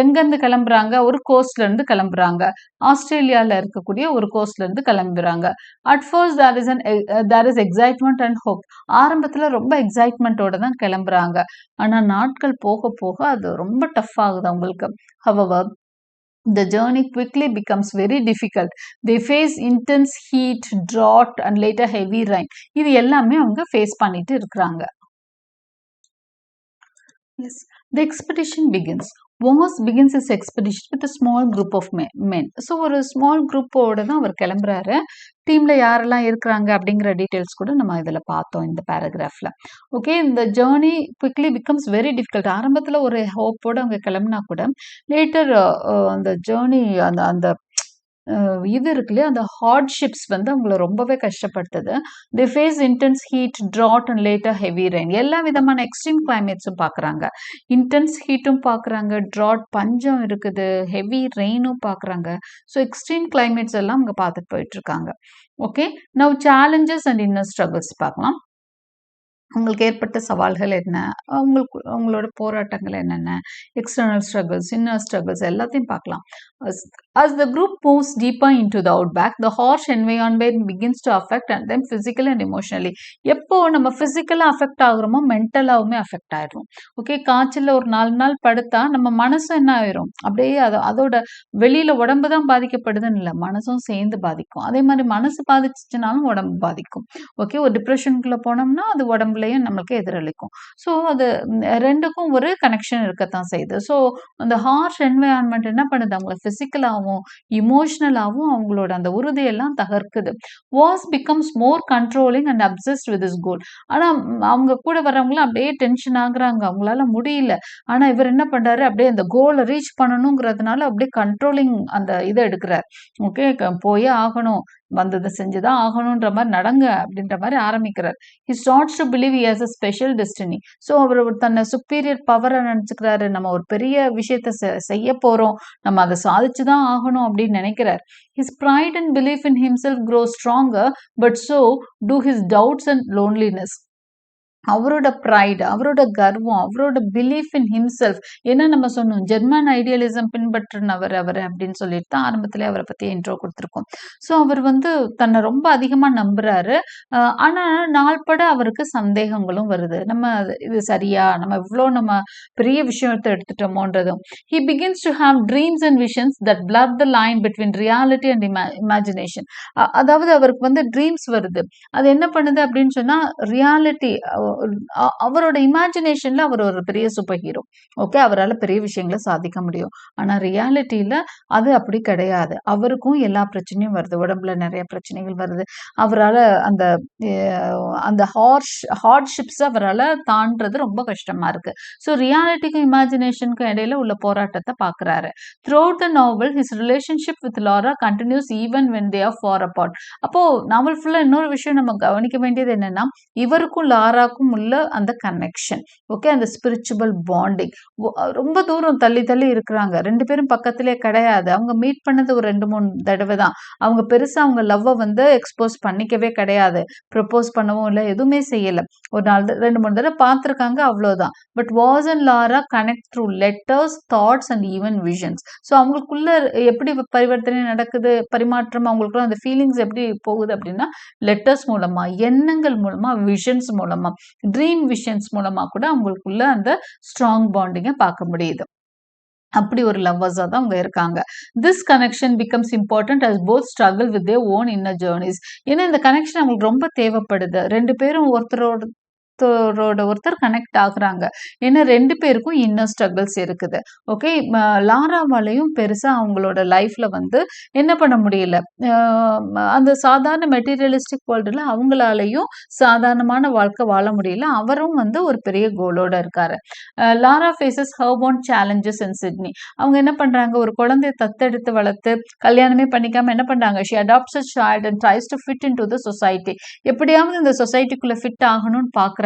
எங்கேருந்து கிளம்புறாங்க, ஒரு கோஸ்ட்லேருந்து கிளம்புறாங்க, ஆஸ்திரேலியாவில் இருக்கக்கூடிய ஒரு கோஸ்ட்லேருந்து கிளம்புறாங்க. At first there is excitement and hope. ஆரம்பத்தில் ரொம்ப எக்ஸைட்மெண்ட்டோட தான் கிளம்புறாங்க. ஆனால் நாட்கள் போக போக அது ரொம்ப டஃப் ஆகுது அவங்களுக்கு. However, the journey quickly becomes very difficult. They face intense heat, drought and later heavy rain. இது எல்லாமே அவங்க ஃபேஸ் பண்ணிட்டு இருக்கிறாங்க. Yes, the expedition begins. Voss begins his expedition with a small group of men. So ஒரு ஸ்மால் குரூப்போட தான் அவர் கிளம்புறாரு. டீம்ல யாரெல்லாம் இருக்கிறாங்க அப்படிங்கிற டீட்டெயில்ஸ் கூட நம்ம இதில் பார்த்தோம் இந்த பேராகிராஃப்ல. ஓகே, இந்த journey quickly becomes very difficult. ஆரம்பத்தில் ஒரு ஹோப்போடு அவங்க கிளம்புனா கூட லேட்டர் அந்த ஜேர்னி அந்த இது இருக்கு இல்லையா, அந்த ஹார்ட்ஷிப்ஸ் வந்து அவங்கள ரொம்பவே கஷ்டப்படுத்துது. They face intense heat, drought and later heavy rain. எல்லா விதமான எக்ஸ்ட்ரீம் கிளைமேட்ஸும் பார்க்குறாங்க. இன்டென்ஸ் ஹீட்டும் பார்க்குறாங்க, ட்ராட் பஞ்சம் இருக்குது, ஹெவி ரெயினும் பார்க்குறாங்க. ஸோ எக்ஸ்ட்ரீம் கிளைமேட்ஸ் எல்லாம் அவங்க பார்த்துட்டு போயிட்டு இருக்காங்க. Okay, now challenges and inner struggles பார்க்கலாம். உங்களுக்கு ஏற்பட்ட சவால்கள் என்ன, உங்களோட போராட்டங்கள் என்னென்ன, எக்ஸ்டர்னல் ஸ்ட்ரகிள்ஸ், இன்னர் ஸ்ட்ரகிள்ஸ் எல்லாத்தையும் பார்க்கலாம். As the group moves deeper into the outback, the harsh environment begins to affect them physically and emotionally. எப்போ நம்ம ஃபிசிக்கலாக அஃபெக்ட் ஆகுறோமோ மென்டலாகவுமே அஃபெக்ட் ஆயிடும். ஓகே, காய்ச்சலில் ஒரு 4 நாள் படுத்தா நம்ம மனசு என்ன ஆயிரும், அப்படியே அதோட வெளியில் உடம்பு தான் பாதிக்கப்படுதுன்னு இல்லை, மனசும் சேர்ந்து பாதிக்கும். அதே மாதிரி மனசு பாதிச்சுனாலும் உடம்பு பாதிக்கும். ஓகே, ஒரு டிப்ரெஷனுக்குள்ளே போனோம்னா அது உடம்புலையும் நம்மளுக்கு எதிரொலிக்கும். ஸோ அது ரெண்டுக்கும் ஒரு கனெக்ஷன் இருக்கத்தான் செய்யுது. ஸோ அந்த ஹார்ஷ் என்வயான்மெண்ட் என்ன பண்ணுது, அவங்களை ஃபிசிக்கலாகவும் இமோஷனலாகவும் அவங்களோட அந்த உறுதியெல்லாம் தகர்க்குது. Voss becomes more controlling and obsessed with his goal. ஆனால் அவங்க கூட வர்றவங்களாம் அப்படியே டென்ஷன் ஆகுறாங்க, அவங்களால முடியல. ஆனால் இவர் என்ன பண்றாரு, அப்படியே அந்த கோலை ரீச் பண்ணணுங்கிறதுனால அப்படியே கண்ட்ரோலிங் அந்த இதை எடுக்கிறார். ஓகே, போயே ஆகணும், வந்ததை செஞ்சுதான் ஆகணுன்ற மாதிரி நடங்க அப்படின்ற மாதிரி ஆரம்பிக்கிறார். He starts to believe he has a special destiny. ஸோ அவர் தன்னை சுப்பீரியர் பவரை நினச்சிக்கிறாரு. நம்ம ஒரு பெரிய விஷயத்த செய்ய போறோம், நம்ம அதை சாதிச்சுதான் ஆகணும் அப்படின்னு நினைக்கிறார். His pride and belief in himself grows stronger, but so do his doubts and loneliness. அவரோட ப்ரைடு, அவரோட கர்வம், அவரோட பிலீஃப் இன் ஹிம்செல்ஃப். ஏன்னா நம்ம சொன்னோம் ஜெர்மன் ஐடியலிசம் பின்பற்றினவர் அவர் அப்படின்னு சொல்லிட்டு தான் ஆரம்பத்திலே அவரை பற்றி இன்ட்ரோ கொடுத்துருக்கோம். ஸோ அவர் வந்து தன்னை ரொம்ப அதிகமாக நம்புறாரு. ஆனால் நாள்பட அவருக்கு சந்தேகங்களும் வருது. நம்ம இது சரியா, நம்ம பெரிய விஷயத்தை எடுத்துட்டோமோன்றதும். He begins to have dreams and visions that blur the line between reality and imagination. அதாவது அவருக்கு வந்து ட்ரீம்ஸ் வருது. அது என்ன பண்ணுது அப்படின்னு சொன்னா, ரியாலிட்டி, அவரோட இமேஜினேஷன்ல அவர் ஒரு பெரிய சூப்பர் ஹீரோ. ஓகே, அவரால் பெரிய விஷயங்களை சாதிக்க முடியும். ஆனால் ரியாலிட்டியில அது அப்படி கிடையாது. அவருக்கும் எல்லா பிரச்சனையும் வருது, உடம்புல நிறைய பிரச்சனைகள் வருது. அவரால் அந்த ஹார்ட்ஷிப்ஸ் அவரால் தாண்டது ரொம்ப கஷ்டமா இருக்கு. ஸோ ரியாலிட்டிக்கும் இமேஜினேஷனுக்கும் இடையில உள்ள போராட்டத்தை பார்க்குறாரு. Throughout the novel, his relationship with Laura continues even when they are far apart. அப்போ நாவல் ஃபுல்லா இன்னொரு விஷயம் நம்ம கவனிக்க வேண்டியது என்னன்னா, இவருக்கும் லாராக்கும் உள்ள அந்த கனெக்ஷன். ஓகே, அந்த ஸ்பிரிச்சுவல் பாண்டிங். ரொம்ப தூரம் தள்ளி தள்ளி இருக்கிறாங்க, 2 பேரும் பக்கத்திலே கிடையாது. அவங்க மீட் பண்ணது ஒரு 2-3 தடவை தான். அவங்க பெருசா அவங்க லவ்வை வந்து எக்ஸ்போஸ் பண்ணிக்கவே கிடையாது, ப்ரப்போஸ் பண்ணவும் இல்லை, எதுவுமே செய்யலை. ஒரு 2-3 தடவை பார்த்துருக்காங்க, அவ்வளோதான். But Voss and Laura connect through letters, thoughts and even visions. So அவங்களுக்குள்ள எப்படி பரிவர்த்தனை நடக்குது, பரிமாற்றம், அவங்களுக்குள்ள அந்த ஃபீலிங்ஸ் எப்படி போகுது அப்படின்னா, லெட்டர்ஸ் மூலமா, எண்ணங்கள் மூலமா, விஷன்ஸ் மூலமா, ட்ரீம் விஷன்ஸ் மூலமா கூட அவங்களுக்குள்ள அந்த ஸ்ட்ராங் பாண்டிங்கை பார்க்க முடியுது. அப்படி ஒரு லவ்வர்ஸா தான் அவங்க இருக்காங்க. This connection becomes important as both struggle with their own inner journeys. ஏன்னா இந்த கனெக்ஷன் அவங்களுக்கு ரொம்ப தேவைப்படுது. 2 பேரும் ஒருத்தர் கனெக்ட் ஆகுறாங்க. ஏன்னா 2 பேருக்கும் இன்னர் ஸ்ட்ரகிள்ஸ் இருக்குது. ஓகே. லாராவாலையும் பெருசா அவங்களோட லைஃப்ல வந்து என்ன பண்ண முடியல. அந்த சாதாரண மெட்டீரியலிஸ்டிக் வேர்ல்டுல அவங்களாலையும் சாதாரணமான வாழ்க்கை வாழ முடியல. அவரும் வந்து ஒரு பெரிய கோலோட இருக்காரு. Laura faces her own challenges in Sydney. அவங்க என்ன பண்றாங்க, ஒரு குழந்தைய தத்தெடுத்து வளர்த்து கல்யாணமே பண்ணிக்காம என்ன பண்றாங்க, she adopts a child and tries to fit into the society. எப்படியாவது இந்த சொசைட்டிக்குள்ள ஃபிட் ஆகணும்னு பார்க்குறாங்க.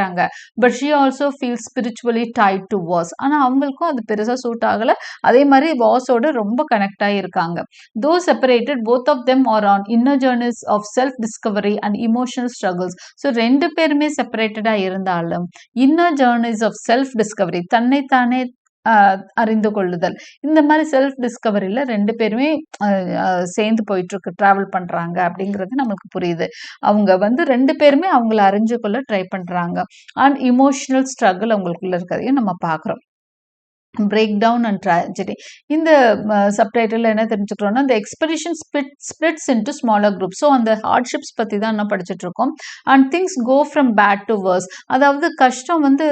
But she also feel spiritually tied to Voss. ஆனா அவங்களுக்கும் அது பெருசா சூட் ஆகல. அதே மாதிரி வாஸோட ரொம்ப கனெக்ட் ஆகி இருக்காங்க. Though separated, both of them are on inner journeys of self discovery and emotional struggles. So 2 பேருமே செப்பரேட்டடா இருந்தாலும் inner journeys of self discovery, தன்னைத்தானே அறிந்து கொள்ளுதல், இந்த மாதிரி செல்ஃப் டிஸ்கவரியில 2 பேருமே சேர்ந்து போயிட்டு இருக்கு, டிராவல் பண்றாங்க அப்படிங்கிறது நமக்கு புரியுது. அவங்க வந்து 2 பேருமே அவங்கள அறிஞ்சு கொள்ள ட்ரை பண்றாங்க. அண்ட் இமோஷனல் ஸ்ட்ரகிள் அவங்களுக்குள்ள இருக்கிறதையும் நம்ம பார்க்குறோம். Break down and tragedy. இந்த சப்டைட்டில் என்ன தெரிஞ்சுக்கிறோம்னா, இந்த expedition splits into smaller group. So அந்த ஹார்ட்ஷிப்ஸ் பற்றி தான் என்ன படிச்சுட்டு இருக்கோம். And things go from bad to worse. அதாவது கஷ்டம் வந்து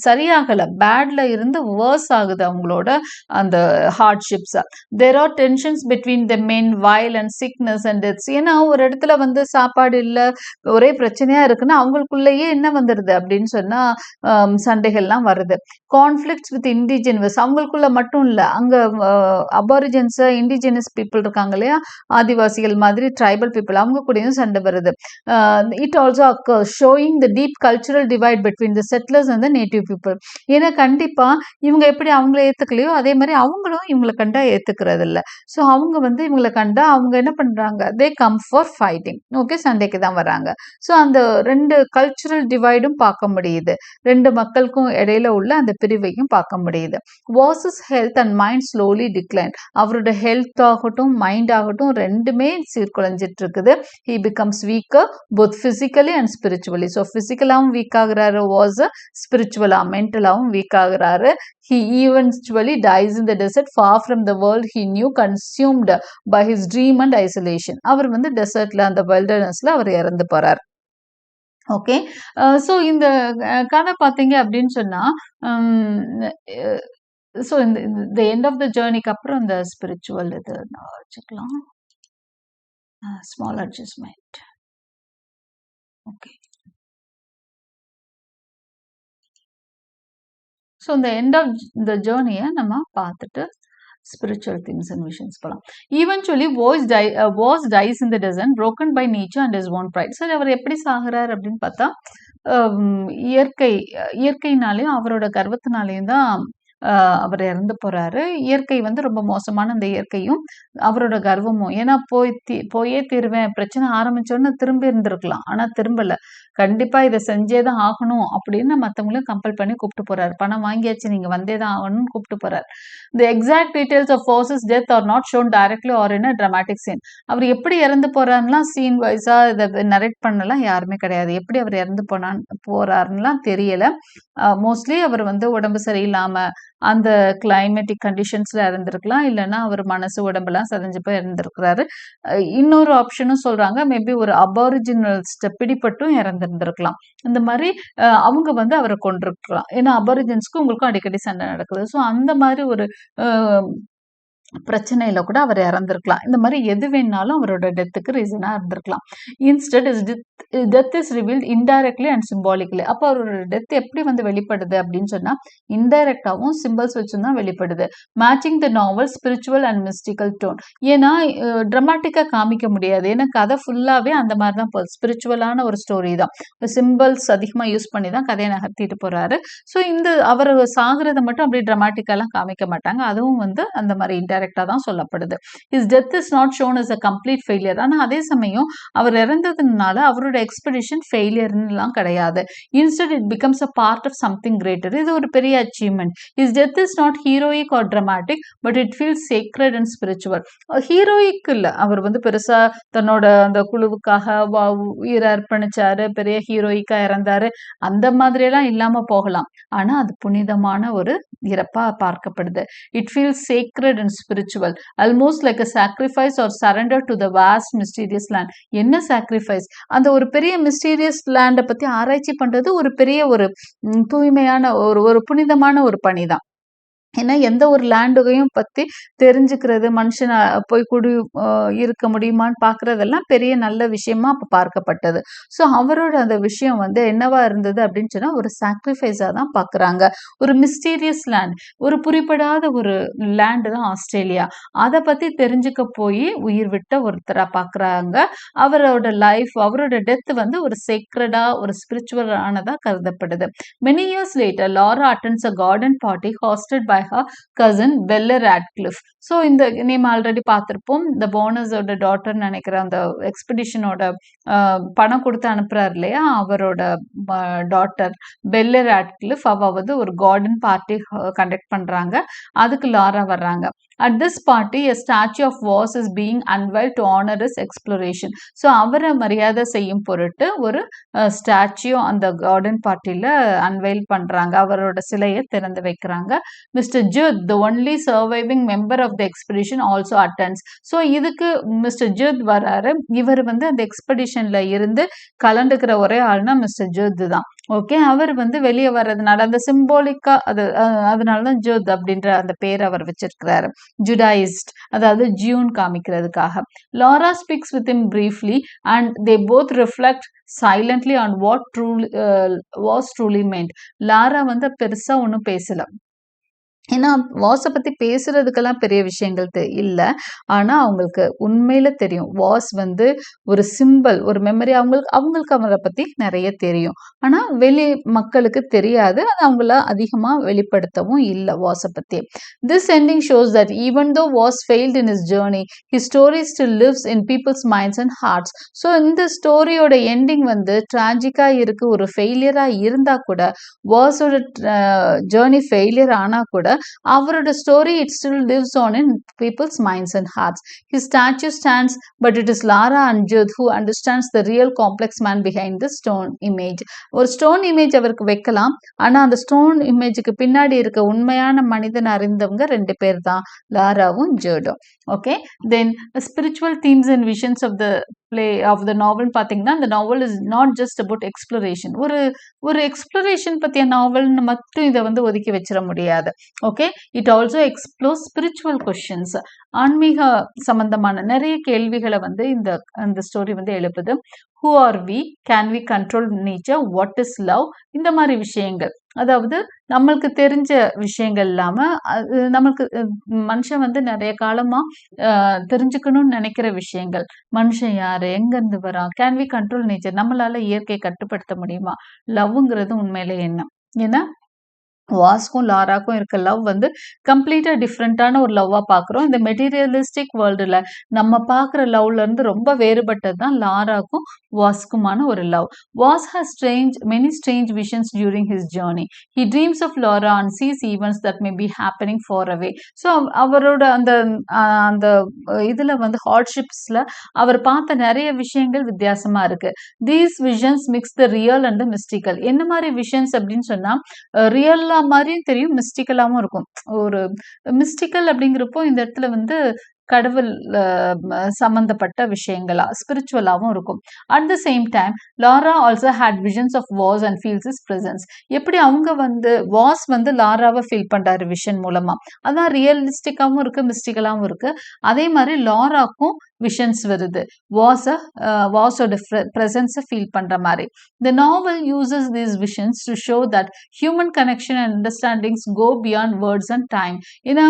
சரியாகலை, பேட்ல இருந்து வேர்ஸ் ஆகுது அவங்களோட அந்த hardships. There are tensions between the men, vile and sickness and deaths. ஏன்னா ஒரு இடத்துல வந்து சாப்பாடு இல்லை, ஒரே பிரச்சனையா இருக்குன்னா அவங்களுக்குள்ளேயே என்ன வந்துடுது அப்படின்னு சொன்னா சண்டைகள்லாம் வருது. கான்ஃப்ளிக்ட்ஸ் வித் இண்டிஜினஸ், அவங்களுக்குள்ள மட்டும் இல்ல, அங்க அபாரிஜன்ஸ், இண்டிஜினஸ் பீப்புள் இருக்காங்க இல்லையா, ஆதிவாசிகள் மாதிரி ட்ரைபல் பீப்புள், அவங்க கூடயும் சண்டை வருது. It also occurs showing the deep cultural divide between the settlers and the native people. ஏன்னா கண்டிப்பா இவங்க எப்படி அவங்கள ஏத்துக்கலையோ அதே மாதிரி அவங்களும் இவங்களை கண்டா ஏத்துக்கிறது இல்லை. ஸோ அவங்க வந்து இவங்களை கண்டா அவங்க என்ன பண்றாங்க, they come for fighting. Okay, சண்டைக்கு தான் வராங்க. ஸோ அந்த 2 கல்ச்சுரல் டிவைடும் பார்க்க முடியுது, 2 மக்களுக்கும் இடையில உள்ள அந்த பிரிவையும் பார்க்க முடியுது. Voss's health and mind slowly decline. அவரோட ஹெல்த் ஆகட்டும் மைண்ட் ஆகட்டும் ரெண்டுமே சீர்குலைஞ்சிட்டு இருக்குது. He becomes weaker both physically and spiritually. So பிசிக்கலாகவும் வீக் ஆகுறாரு வாஸ், ஸ்பிரிச்சுவலா மென்டலாகவும் வீக் ஆகுறாரு. He eventually dies in the desert far from the world he knew, consumed by his dream and isolation. அவர் வந்து டெசர்ட்ல அந்த வெல்டர்னஸ்ல அவர் இறந்து போறார். ஓகே. ஸோ இந்த கதை பார்த்தீங்க அப்படின்னு சொன்னா, ஸோ இந்த எண்ட் ஆஃப் த ஜேர்னிக்கு அப்புறம் இந்த ஸ்பிரிச்சுவல் இது நான் வச்சுக்கலாம், ஸ்மால் அட்ஜஸ்ட்மெண்ட். ஓகே. ஸோ இந்த எண்ட் ஆஃப் த ஜேர்னியை நம்ம பார்த்துட்டு spiritual things and visions போலாம். Eventually was dies in the desert, broken by nature and his own pride. சரி, அவர் எப்படி சாகுறார் அப்படின்னு பார்த்தா, இயற்கையினாலையும் அவரோட கர்வத்தினாலையும் தான் அவர் இறந்து போறாரு. இயற்கை வந்து ரொம்ப மோசமான அந்த இயற்கையும் அவரோட கர்வமும். ஏன்னா போயே தீருவேன், பிரச்சனை ஆரம்பிச்சோன்னு திரும்பி இருந்திருக்கலாம், ஆனா திரும்பல. கண்டிப்பா இதை செஞ்சேதான் ஆகணும் அப்படின்னு மற்றவங்களையும் கம்பல் பண்ணி கூப்பிட்டு போறாரு. பணம் வாங்கியாச்சு, நீங்க வந்தேதான் ஆகணும்னு கூப்பிட்டு போறாரு. The exact details of Foss's death are not shown directly or in a dramatic scene. அவர் எப்படி இறந்து போறாருலாம் சீன் வைஸா இதை நரேட் பண்ணலாம் யாருமே கிடையாது. எப்படி அவர் இறந்து போறாருலாம் தெரியல. மோஸ்ட்லி அவர் வந்து உடம்பு சரியில்லாம அந்த கிளைமேட்டிக் கண்டிஷன்ஸ்ல இருந்திருக்கலாம், இல்லைன்னா அவர் மனசு உடம்பெல்லாம் சதஞ்சு போய் இருந்திருக்கிறாரு. இன்னொரு ஆப்ஷனும் சொல்றாங்க, மேபி ஒரு அபாரிஜினல்ஸ்ட பிடிப்பட்டும் இறந்திருந்திருக்கலாம். இந்த மாதிரி அவங்க வந்து அவரை கொண்டிருக்கலாம். ஏன்னா அபாரிஜின்ஸ்க்கும் உங்களுக்கும் அடிக்கடி சண்டை நடக்குது. ஸோ அந்த மாதிரி ஒரு பிரச்சனையில கூட அவர் இறந்திருக்கலாம். இந்த மாதிரி எது வேணாலும் அவரோட டெத்துக்கு ரீசனா இருந்திருக்கலாம். Instead his death is revealed indirectly and symbolically. அப்போ அவரோட டெத் எப்படி வந்து வெளிப்படுது அப்படின்னு சொன்னா, இன்டைரக்டாவும் சிம்பிள்ஸ் வச்சும் தான் வெளிப்படுது. Matching the novel spiritual and mystical tone. ஏன்னா ட்ராமாட்டிக்கா காமிக்க முடியாது, ஏன்னா கதை ஃபுல்லாவே அந்த மாதிரி தான் போகுது, ஸ்பிரிச்சுவலான ஒரு ஸ்டோரி தான். சிம்பிள்ஸ் அதிகமா யூஸ் பண்ணி தான் கதையை நகர்த்திட்டு போறாரு. ஸோ இந்த அவர் சாகுறதை மட்டும் அப்படி ட்ராமாட்டிக்காலாம் காமிக்க மாட்டாங்க, அதுவும் வந்து அந்த மாதிரி இன்டைரக்டா தான் சொல்லப்படுது. His death is not shown as a complete failure. ஆனா அதே சமயம் அவர் இறந்ததுனால அவரோட எக்ஸ்பெடிஷன் ஃபெயிலியர்லாம் கிடையாது. Instead it becomes a part of something greater. இது ஒரு பெரிய achievement. Is death is not heroic or dramatic, but it feels sacred and spiritual. Heroic இல்ல, அவர் வந்து பெருசா தன்னோட அந்த குழுவுக்காக உயிரை அர்ப்பணிச்சாரு, பெரிய ஹீரோயிக்கா இறந்தாரு, அந்த மாதிரி எல்லாம் இல்லாம போகலாம். ஆனா அது புனிதமான ஒரு இறப்பா பார்க்கப்படுது. It feels sacred and spiritual, almost like a sacrifice or surrender to the vast mysterious land. என்ன சாக்ரிஃபைஸ்? அந்த ஒரு பெரிய மிஸ்டீரியஸ் லேண்டை பத்தி ஆராய்ச்சி பண்றது ஒரு பெரிய ஒரு தூய்மையான ஒரு புனிதமான ஒரு பணிதான். ஏன்னா எந்த ஒரு லேண்டுகையும் பத்தி தெரிஞ்சுக்கிறது, மனுஷனை போய் இருக்க முடியுமான்னு பார்க்கறதெல்லாம் பெரிய நல்ல விஷயமா அப்ப பார்க்கப்பட்டது. ஸோ அவரோட அந்த விஷயம் வந்து என்னவா இருந்தது அப்படின்னு சொன்னா ஒரு சாக்ரிஃபைஸா தான் பார்க்குறாங்க. ஒரு மிஸ்டீரியஸ் லேண்ட், ஒரு புரிப்படாத ஒரு லேண்டு தான் ஆஸ்திரேலியா. அதை பத்தி தெரிஞ்சுக்க போய் உயிர் விட்ட ஒருத்தரா பார்க்குறாங்க. அவரோட லைஃப், அவரோட டெத் வந்து ஒரு சேக்ரடா, ஒரு ஸ்பிரிச்சுவலானதா கருதப்படுது. Many years later Laura attends a garden party hosted by her cousin Bella Radcliffe. So இந்த நேம் ஆல்ரெடி பார்த்துருப்போம். இந்த போனஸோட டாட்டர்னு நினைக்கிற அந்த எக்ஸ்பெடிஷனோட பணம் கொடுத்து அனுப்புறாரு இல்லையா, அவரோட டாட்டர் பெல்ல ராட்கிளிஃப், அவ வந்து ஒரு கார்டன் பார்ட்டி கண்டக்ட் பண்றாங்க. அதுக்கு லாரா வர்றாங்க. At this party, a statue of Voss is being unveiled to honor his exploration. So அவரை மரியாதை செய்யும் பொருட்டு ஒரு ஸ்டாச்சு அந்த கார்டன் பார்ட்டியில் அன்வைல் பண்ணுறாங்க. அவரோட சிலையை திறந்து வைக்கிறாங்க. Mister Judd, the only surviving member of the expedition, also attends. So இதுக்கு மிஸ்டர் ஜுத் வராரு. இவர் வந்து அந்த எக்ஸ்பெடிஷன்ல இருந்து கலந்துக்கிற ஒரே ஆள்னா மிஸ்டர் ஜுத் தான். ஓகே, அவர் வந்து வெளியே வர்றதுனால அந்த சிம்போலிக்கா அதனாலதான் ஜுத் அப்படின்ற அந்த பேர் அவர் வச்சிருக்கிறாரு. ஜுடாயிஸ்ட், அதாவது ஜியூன் காமிக்கிறதுக்காக. Laura speaks with him briefly and they both reflect silently on what was truly meant. Laura வந்து பெருசா ஒன்றும் பேசல. ஏன்னா வாஸை பத்தி பேசுறதுக்கெல்லாம் பெரிய விஷயங்கள் இல்லை. ஆனா அவங்களுக்கு உண்மையில தெரியும் வாஸ் வந்து ஒரு சிம்பிள், ஒரு மெமரி. அவங்களுக்கு அவரை பத்தி நிறைய தெரியும். ஆனா வெளி மக்களுக்கு தெரியாது. அது அவங்கள அதிகமா வெளிப்படுத்தவும் இல்லை வாஸை பத்தி. This ending shows that even though Voss failed in his journey, his story still lives in people's minds and hearts. So இந்த ஸ்டோரியோட எண்டிங் வந்து டிராஜிக்கா இருக்கு. ஒரு ஃபெயிலியரா இருந்தா கூட, வாஸோட ஜேர்னி ஃபெயிலியர் ஆனா கூட அவரோட story it still lives on in people's minds and hearts. His statue stands, but it is Laura and Judd who understands the real complex man behind the stone image. ஒரு ஸ்டோன் இமேஜ் அவருக்கு வைக்கலாம். ஆனா அந்த ஸ்டோன் இமேஜுக்கு பின்னாடி இருக்க உண்மையான மனிதன் அறிந்தவங்க 2 பேர் தான், லாராவும் ஜுடும். Okay, then spiritual themes and visions of the play of the novel பார்த்தீங்கன்னா, இந்த novel is not just about exploration. ஒரு எக்ஸ்ப்ளோரேஷன் பற்றிய நாவல்னு மட்டும் இதை வந்து ஒதுக்கி வச்சிட முடியாது. Okay, it also explores spiritual questions. ஆன்மீக சம்பந்தமான நிறைய கேள்விகளை வந்து இந்த ஸ்டோரி வந்து எழுப்புது. Who are we, can we control nature, what is love, இந்த மாதிரி விஷயங்கள். அதாவது நம்மளுக்கு தெரிஞ்ச விஷயங்கள் இல்லாம நம்மளுக்கு மனுஷன் வந்து நிறைய காலமா தெரிஞ்சுக்கணும்னு நினைக்கிற விஷயங்கள். மனுஷன் யாரு, எங்க இருந்து வரான், கேன் வி கண்ட்ரோல் நேச்சர், நம்மளால இயற்கையை கட்டுப்படுத்த முடியுமா, லவ்ங்கிறது உண்மையிலே என்ன. ஏன்னா வாஸ்க்கும் லாராக்கும் இருக்க லவ் வந்து கம்ப்ளீட்டா டிஃப்ரெண்டான ஒரு லவ்வா பாக்குறோம். இந்த மெட்டீரியலிஸ்டிக் வேர்ல்டுல நம்ம பாக்குற லவ்ல இருந்து ரொம்ப வேறுபட்டது தான் லாராக்கும் வாஸ்க்குமான ஒரு love. Was has many strange visions during his journey. He dreams of Laura and sees events that may be happening far away. So அவரோட அந்த இதுல வந்து ஹார்ட்ஷிப்ஸ்ல அவர் பார்த்த நிறைய விஷயங்கள் வித்தியாசமா இருக்கு. These visions mix the real and mystical. என்ன மாதிரி விஷன்ஸ் அப்படின்னு சொன்னா, ரியல் மாதிரியும் தெரியும், மிஸ்டிக்கலாவும் இருக்கும். ஒரு மிஸ்டிக்கல் அப்படிங்கிறப்போ இந்த இடத்துல வந்து கடவுள் சம்பந்தப்பட்ட விஷயங்களா, ஸ்பிரிச்சுவலாவும் இருக்கும். At the same time Laura also had visions of Voss and feels his presence. எப்படி அவங்க வந்து வாஸ் வந்து லாராவை ஃபீல் பண்றாரு விஷன் மூலமா, அதான் ரியலிஸ்டிக்காவும் இருக்கு, மிஸ்டிக்கலாவும் இருக்கு. அதே மாதிரி லாராக்கும் விஷன்ஸ் வருது, வாஸோட பிரசன்ஸை ஃபீல் பண்ற மாதிரி. The novel uses these visions to show that human connection and understandings go beyond words and time. ஏன்னா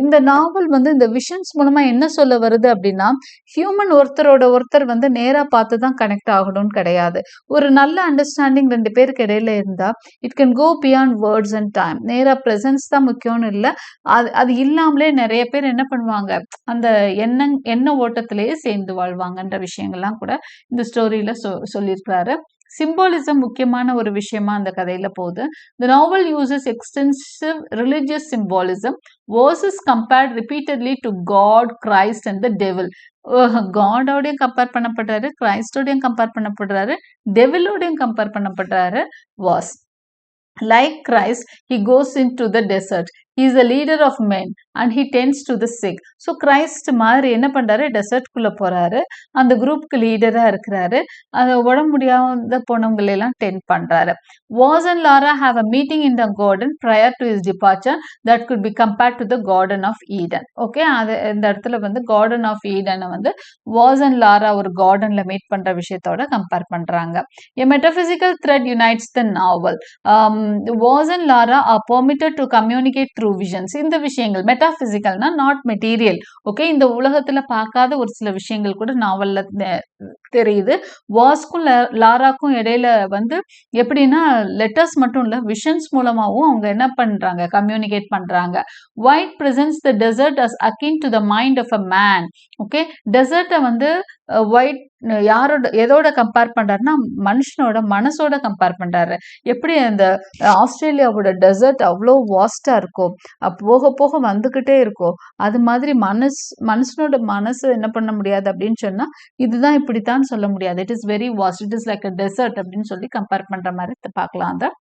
இந்த நாவல் வந்து இந்த விஷன்ஸ் மூலமா என்ன சொல்ல வருது அப்படின்னா, ஹியூமன் ஒருத்தரோட ஒருத்தர் வந்து நேரா பார்த்து தான் கனெக்ட் ஆகணும்னு கிடையாது. ஒரு நல்ல அண்டர்ஸ்டாண்டிங் 2 பேருக்கு இடையில இருந்தா, it can go beyond words and time. நேரா பிரசன்ஸ் தான் முக்கியம்னு இல்ல. அது அது இல்லாமலே நெறைய பேர் என்ன பண்ணுவாங்க, அந்த எண்ண ஓட்டத்திலேயே சேர்ந்து வாழ்வாங்கன்ற விஷயங்கள்லாம் கூட இந்த ஸ்டோரியில சொல்லியிருக்கிறாரு. சிம்பாலிசம் முக்கியமான ஒரு விஷயமா அந்த கதையில போகுது. The novel uses extensive religious symbolism. Verses compared repeatedly to God, Christ and the devil. காடோடையும் கம்பேர் பண்ணப்படுறாரு, கிரைஸ்டோடையும் கம்பேர் பண்ணப்படுறாரு, டெவிலோடையும் கம்பேர் பண்ணப்படுறாரு. Voss like Christ, he goes into the desert. He is the leader of men and he tends to the sick. So Christ மாதிரி என்ன பண்றாரு, டெசர்ட்குள்ள போறாரு, அந்த குரூப்க்கு லீடரா இருக்கிறாரு, அந்த உடம்பு முடியாத போனவங்களை எல்லாம் டென்ட் பண்றாரு. Voss and Laura have a meeting in the garden prior to his departure that could be compared to the garden of Eden. Okay, அது இந்த இடத்துல வந்து கார்டன் ஆஃப் ஈடனை வந்து வாஸ் அண்ட் லாரா ஒரு கார்டன்ல மீட் பண்ற விஷயத்தோட கம்பேர் பண்றாங்க. A metaphysical thread unites the novel. Voss and Laura are permitted to communicate through visions. இந்த விஷயங்கள் மெட்டாபிசிக்கல்னா நாட் மெட்டீரியல். ஓகே, இந்த உலகத்துல பார்க்காத ஒரு சில விஷயங்கள் கூட நாவல்ல தெரியுது. வாஸ்க்கும் லாராக்கும் இடையில வந்து எப்படின்னா லெட்டர்ஸ் மட்டும் இல்ல, விஷன்ஸ் மூலமாவும் அவங்க என்ன பண்றாங்க, கம்யூனிகேட் பண்றாங்க. White presents the desert as akin to the mind of a man. Okay, டெசர்ட்டை வந்து ஒயிட் யாரோட எதோட கம்பேர் பண்றாருன்னா மனுஷனோட மனசோட கம்பேர் பண்றாரு. எப்படி அந்த ஆஸ்திரேலியாவோட டெசர்ட் அவ்வளோ வாஸ்டா இருக்கும், போக போக வந்துகிட்டே இருக்கும், அது மாதிரி மனுஷனோட மனசு என்ன பண்ண முடியாது அப்படின்னு சொன்னா இதுதான் இப்படித்தான் சொல்ல முடியாது. It is very vast, it is like a desert அப்படின்னு சொல்லி கம்பேர் பண்ற மாதிரி பார்க்கலாம். அந்த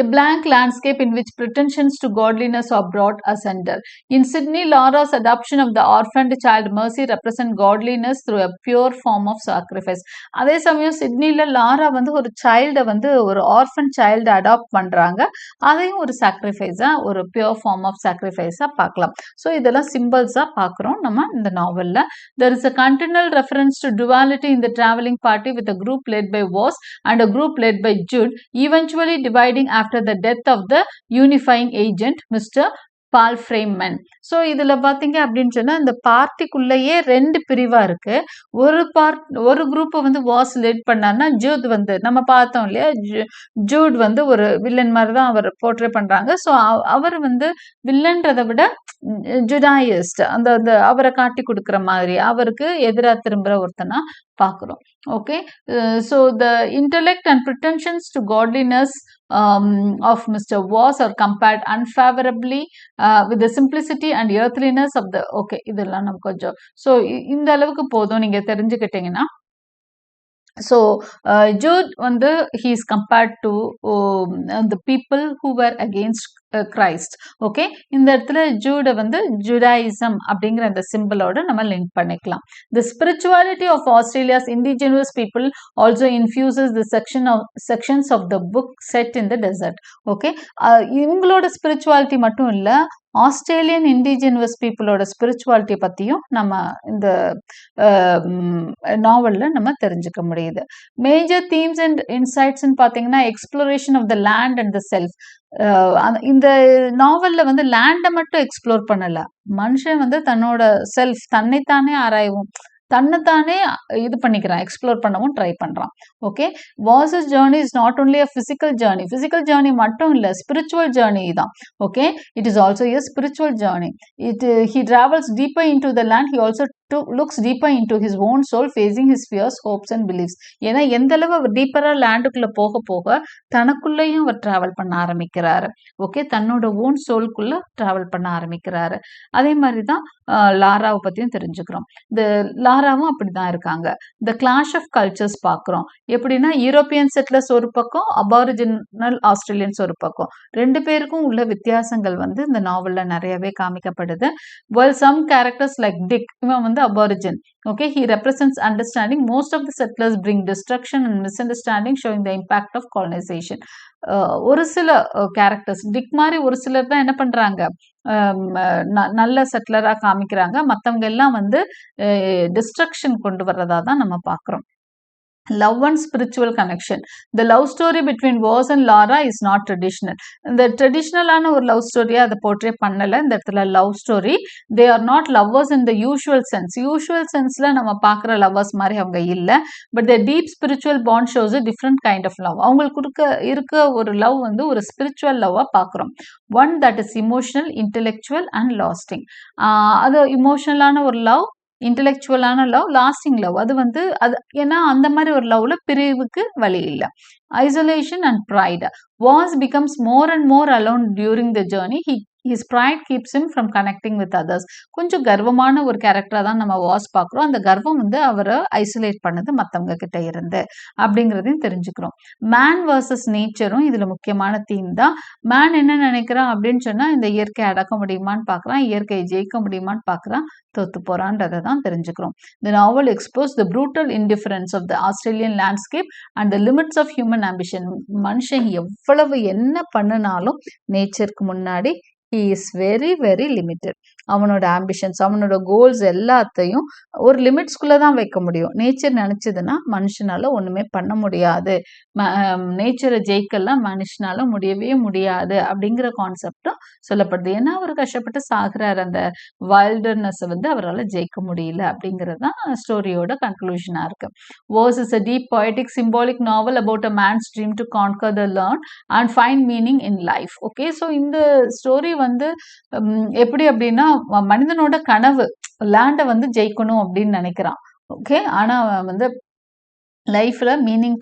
a blank landscape in which pretensions to godliness are brought asunder. In Sydney, Laura's adoption of the orphaned child Mercy represent godliness through a pure form of sacrifice. அதே சமயம் சிட்னில லாரா வந்து ஒரு சைல்டை வந்து ஒரு ஆர்ஃபன் சைல்டை அடாப்ட் பண்றாங்க, அதையும் ஒரு சாக்ரிஃபைஸா, ஒரு பியூர் ஃபார்ம் ஆஃப் சாக்ரிஃபைஸா பார்க்கலாம். ஸோ இதெல்லாம் சிம்பிள்ஸா பார்க்குறோம் நம்ம இந்த நாவல்ல. There is a continual reference to duality in the traveling party with a group led by Voss and a group led by Jude, eventually dividing after the death of the unifying agent Mr. Palfreyman. So இதில் பார்த்தீங்க அப்படின்னு சொன்னால் இந்த பார்ட்டிக்குள்ளேயே 2 பிரிவாக இருக்கு. ஒரு குரூப்பை வந்து வாஸ் லீட் பண்ணார்னா ஜூட் வந்து நம்ம பார்த்தோம் இல்லையா, ஜூட் வந்து ஒரு வில்லன் மாதிரி தான் அவர் போர்ட்ரே பண்ணுறாங்க. ஸோ அவர் வந்து வில்லன்றதை விட ஜுடாயிஸ்ட் அந்த அவரை காட்டி கொடுக்குற மாதிரி அவருக்கு எதிராக திரும்புகிற ஒருத்தனா பார்க்குறோம். Okay, so the intellect and pretensions to godliness of Mr. Voss are compared unfavorably with the simplicity and earthliness of the okay இதெல்லாம் நம்ம கொஞ்சம் ஸோ இந்த அளவுக்கு போதும் நீங்க தெரிஞ்சுக்கிட்டீங்கன்னா. So Jude வந்து he is compared to the people who were against Christ. Okay, இந்த இடத்துல ஜூட வந்து ஜுடாயிசம் அப்படிங்கிற அந்த சிம்பிளோட நம்ம லிங்க் பண்ணிக்கலாம். The spirituality of Australia's indigenous people also infuses the sections of the book set in the desert. Okay, இவங்களோட ஸ்பிரிச்சுவாலிட்டி மட்டும் இல்லை, ஆஸ்திரேலியன் இண்டிஜினஸ் பீப்புளோட ஸ்பிரிச்சுவாலிட்டி பற்றியும் நம்ம இந்த நாவலில் நம்ம தெரிஞ்சுக்க முடியுது. மேஜர் தீம்ஸ் அண்ட் இன்சைட்ஸ்ன்னு பார்த்தீங்கன்னா exploration of the land and the self. இந்த நாவலில் வந்து லேண்டை மட்டும் எக்ஸ்ப்ளோர் பண்ணல, மனுஷன் வந்து தன்னோட செல்ஃப் தன்னைத்தானே ஆராயவும் தன்னைத்தானே இது பண்ணிக்கிறான், எக்ஸ்ப்ளோர் பண்ணவும் ட்ரை பண்ணுறான். Okay, Voss's journey is not only a physical journey, physical journey மட்டும் இல்லை, ஸ்பிரிச்சுவல் ஜேர்னி தான். Okay, it is also a spiritual journey. He travels deeper into the land, he also looks deeper into his own soul, facing his fears, hopes and beliefs. ஏன்னா எந்த அளவு அவர் டீப்பரா லேண்டுக்குள்ள போக போக தனக்குள்ளேயும் அவர் டிராவல் பண்ண ஆரம்பிக்கிறாரு. ஓகே, தன்னோட ஓன் சோல்குள்ள டிராவல் பண்ண ஆரம்பிக்கிறாரு. அதே மாதிரி தான் லாராவை பத்தியும் தெரிஞ்சுக்கிறோம். இந்த லாராவும் அப்படிதான் இருக்காங்க. இந்த கிளாஷ் ஆஃப் கல்ச்சர்ஸ் பார்க்குறோம். எப்படின்னா யூரோப்பியன் செட்டிலர்ஸ் ஒரு பக்கம், அபாரிஜினல் ஆஸ்திரேலியன்ஸ் ஒரு பக்கம், 2 பேருக்கும் உள்ள வித்தியாசங்கள் வந்து இந்த நாவல்ல நிறையவே காமிக்கப்படுது. While some characters like Dick, இவன் வந்து aborigine. Okay, he represents understanding. Most of the settlers bring destruction and misunderstanding, showing the impact of colonization. ஒரு சில கேரக்டர்ஸ் டிக் மாதிரி ஒரு சிலர் தான் என்ன பண்றாங்க, நல்ல செட்டிலரா காமிக்கிறாங்க, மற்றவங்க எல்லாம் வந்து டிஸ்ட்ரக்ஷன் கொண்டு வர்றதா தான் நம்ம பார்க்குறோம். love and spiritual connection. The love story between Woz and Lara is not traditional. இந்த ட்ரெடிஷ்னலான ஒரு லவ் ஸ்டோரியை அதை போர்ட்ரே பண்ணலை இந்த இடத்துல. Love story, they are not lovers in the usual sense. Usual சென்ஸில் நம்ம பார்க்குற லவ்வர்ஸ் மாதிரி அவங்க இல்லை. But the deep spiritual bond shows different kind of love. அவங்களுக்கு இருக்க ஒரு லவ் வந்து ஒரு ஸ்பிரிச்சுவல் லவ்வாக பார்க்குறோம். One that is emotional, intellectual and lasting. அது இமோஷனலான ஒரு லவ், இன்டெலெக்சுவலான லவ், லாஸ்டிங் லவ். அது வந்து அது ஏன்னா அந்த மாதிரி ஒரு லவ்ல பிரிவுக்கு வழி இல்லை. Isolation and fried. Was becomes more and more alone during the journey. his pride keeps him from connecting with others. கொஞ்சம் கர்வமான ஒரு கேரக்டரா தான் நம்ம வாஸ் பார்க்குறோம். அந்த கர்வம் வந்து அவரை ஐசோலேட் பண்ணது மற்றவங்க கிட்ட இருந்து அப்படிங்கிறதையும் தெரிஞ்சுக்கிறோம். மேன் வர்சஸ் நேச்சரும் இதுல முக்கியமான தீம் தான். மேன் என்ன நினைக்கிறான் அப்படின்னு சொன்னா, இந்த இயற்கையை அடக்க முடியுமான்னு பார்க்குறான், இயற்கையை ஜெயிக்க முடியுமான்னு பார்க்குறான், தோத்து போறான்றதை தான் தெரிஞ்சுக்கிறோம். The novel exposed the brutal indifference of the Australian landscape and the limits of human ambition. மனுஷன் எவ்வளவு என்ன பண்ணினாலும் நேச்சருக்கு முன்னாடி he is very very limited. அவனோட ஆம்பிஷன்ஸ், அவனோட கோல்ஸ் எல்லாத்தையும் ஒரு லிமிட்ஸ்குள்ளே தான் வைக்க முடியும். நேச்சர் நினச்சதுன்னா மனுஷனால ஒன்றுமே பண்ண முடியாது. நேச்சரை ஜெயிக்கலாம் மனுஷனால முடியவே முடியாது அப்படிங்கிற கான்செப்டும் சொல்லப்படுது. ஏன்னா அவர் கஷ்டப்பட்டு சாகுறாரு, அந்த வைல்டர்னஸை வந்து அவரால் ஜெயிக்க முடியல அப்படிங்கிறது தான் ஸ்டோரியோட கன்க்ளூஷனாக இருக்கு. Woz is a deep poetic symbolic novel about a man's dream to conquer the learn and find meaning in life. Okay, so இந்த ஸ்டோரி வந்து எப்படி அப்படின்னா, மனிதனோட கனவு லேண்டை வந்து ஜெயிக்கணும் அப்படின்னு நினைக்கிறான். ஓகே, ஆனா வந்து லைஃப்ல மீனிங்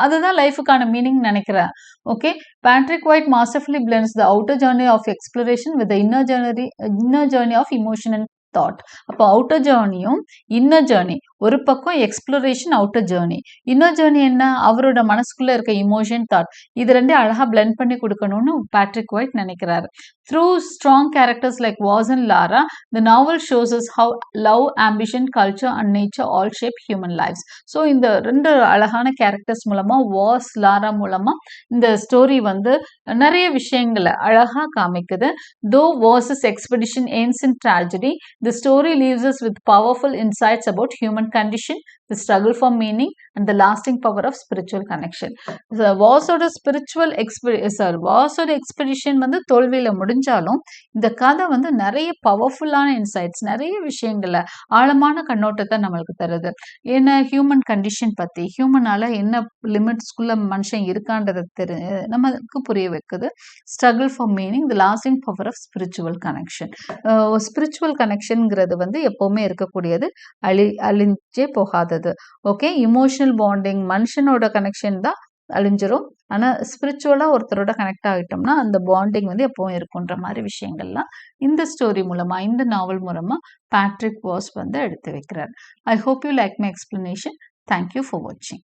அதுதான் லைஃபுக்கான மீனிங் நினைக்கிறேன். Okay, Patrick white masterfully blends the outer journey of exploration with the inner journey of emotion and thought. அப்போ அவுட்டர் ஜேர்னியும் இன்னர் ஜேர்னி, ஒரு பக்கம் exploration, outer journey. Inner journey என்ன, அவரோட மனசுக்குள்ள இருக்க இமோஷன், தாட், இது ரெண்டே அழகா பிளெண்ட் பண்ணி கொடுக்கணும்னு பேட்ரிக் ஒயிட் நினைக்கிறாரு. Through strong characters like Woz and Lara, the novel shows us how love, ambition, culture and nature all shape human lives. So இந்த ரெண்டு அழகான கேரக்டர்ஸ் மூலமா, வாஸ், லாரா மூலமா இந்த ஸ்டோரி வந்து நிறைய விஷயங்களை அழகா காமிக்குது. Though Woz's expedition ends in tragedy, the story leaves us with powerful insights about human condition, the struggle for meaning and the lasting power of spiritual connection. வாஸோட எக்ஸ்பெடிஷன் வந்து தோல்வியில முடிஞ்சாலும் இந்த கதை வந்து நிறைய பவர்ஃபுல்லான இன்சைட்ஸ், நிறைய விஷயங்களை ஆழமான கண்ணோட்டத்தை நம்மளுக்கு தருது. ஏன்னா ஹியூமன் கண்டிஷன் பத்தி, ஹியூமனால என்ன லிமிட்ஸ்குள்ள மனுஷன் இருக்கான்றதை நமக்கு புரிய வைக்குது. Struggle for meaning, the lasting power of spiritual connection. Spiritual கனெக்ஷன்ங்கிறது வந்து எப்பவுமே இருக்கக்கூடியது, அழிஞ்சே போகாதது. ஓகே, இமோஷனல் பாண்டிங், மனுஷனோட கனெக்ஷன் தான் அழிஞ்சிரும். ஆனால் ஸ்பிரிச்சுவலாக ஒருத்தரோட கனெக்ட் ஆகிட்டோம்னா அந்த பாண்டிங் வந்து எப்பவும் இருக்குன்ற மாதிரி விஷயங்கள்லாம் இந்த ஸ்டோரி மூலமாக, இந்த நாவல் மூலமாக பேட்ரிக் வாஸ் வந்து எடுத்து வைக்கிறார். I hope you like my explanation. Thank you for வாட்சிங்.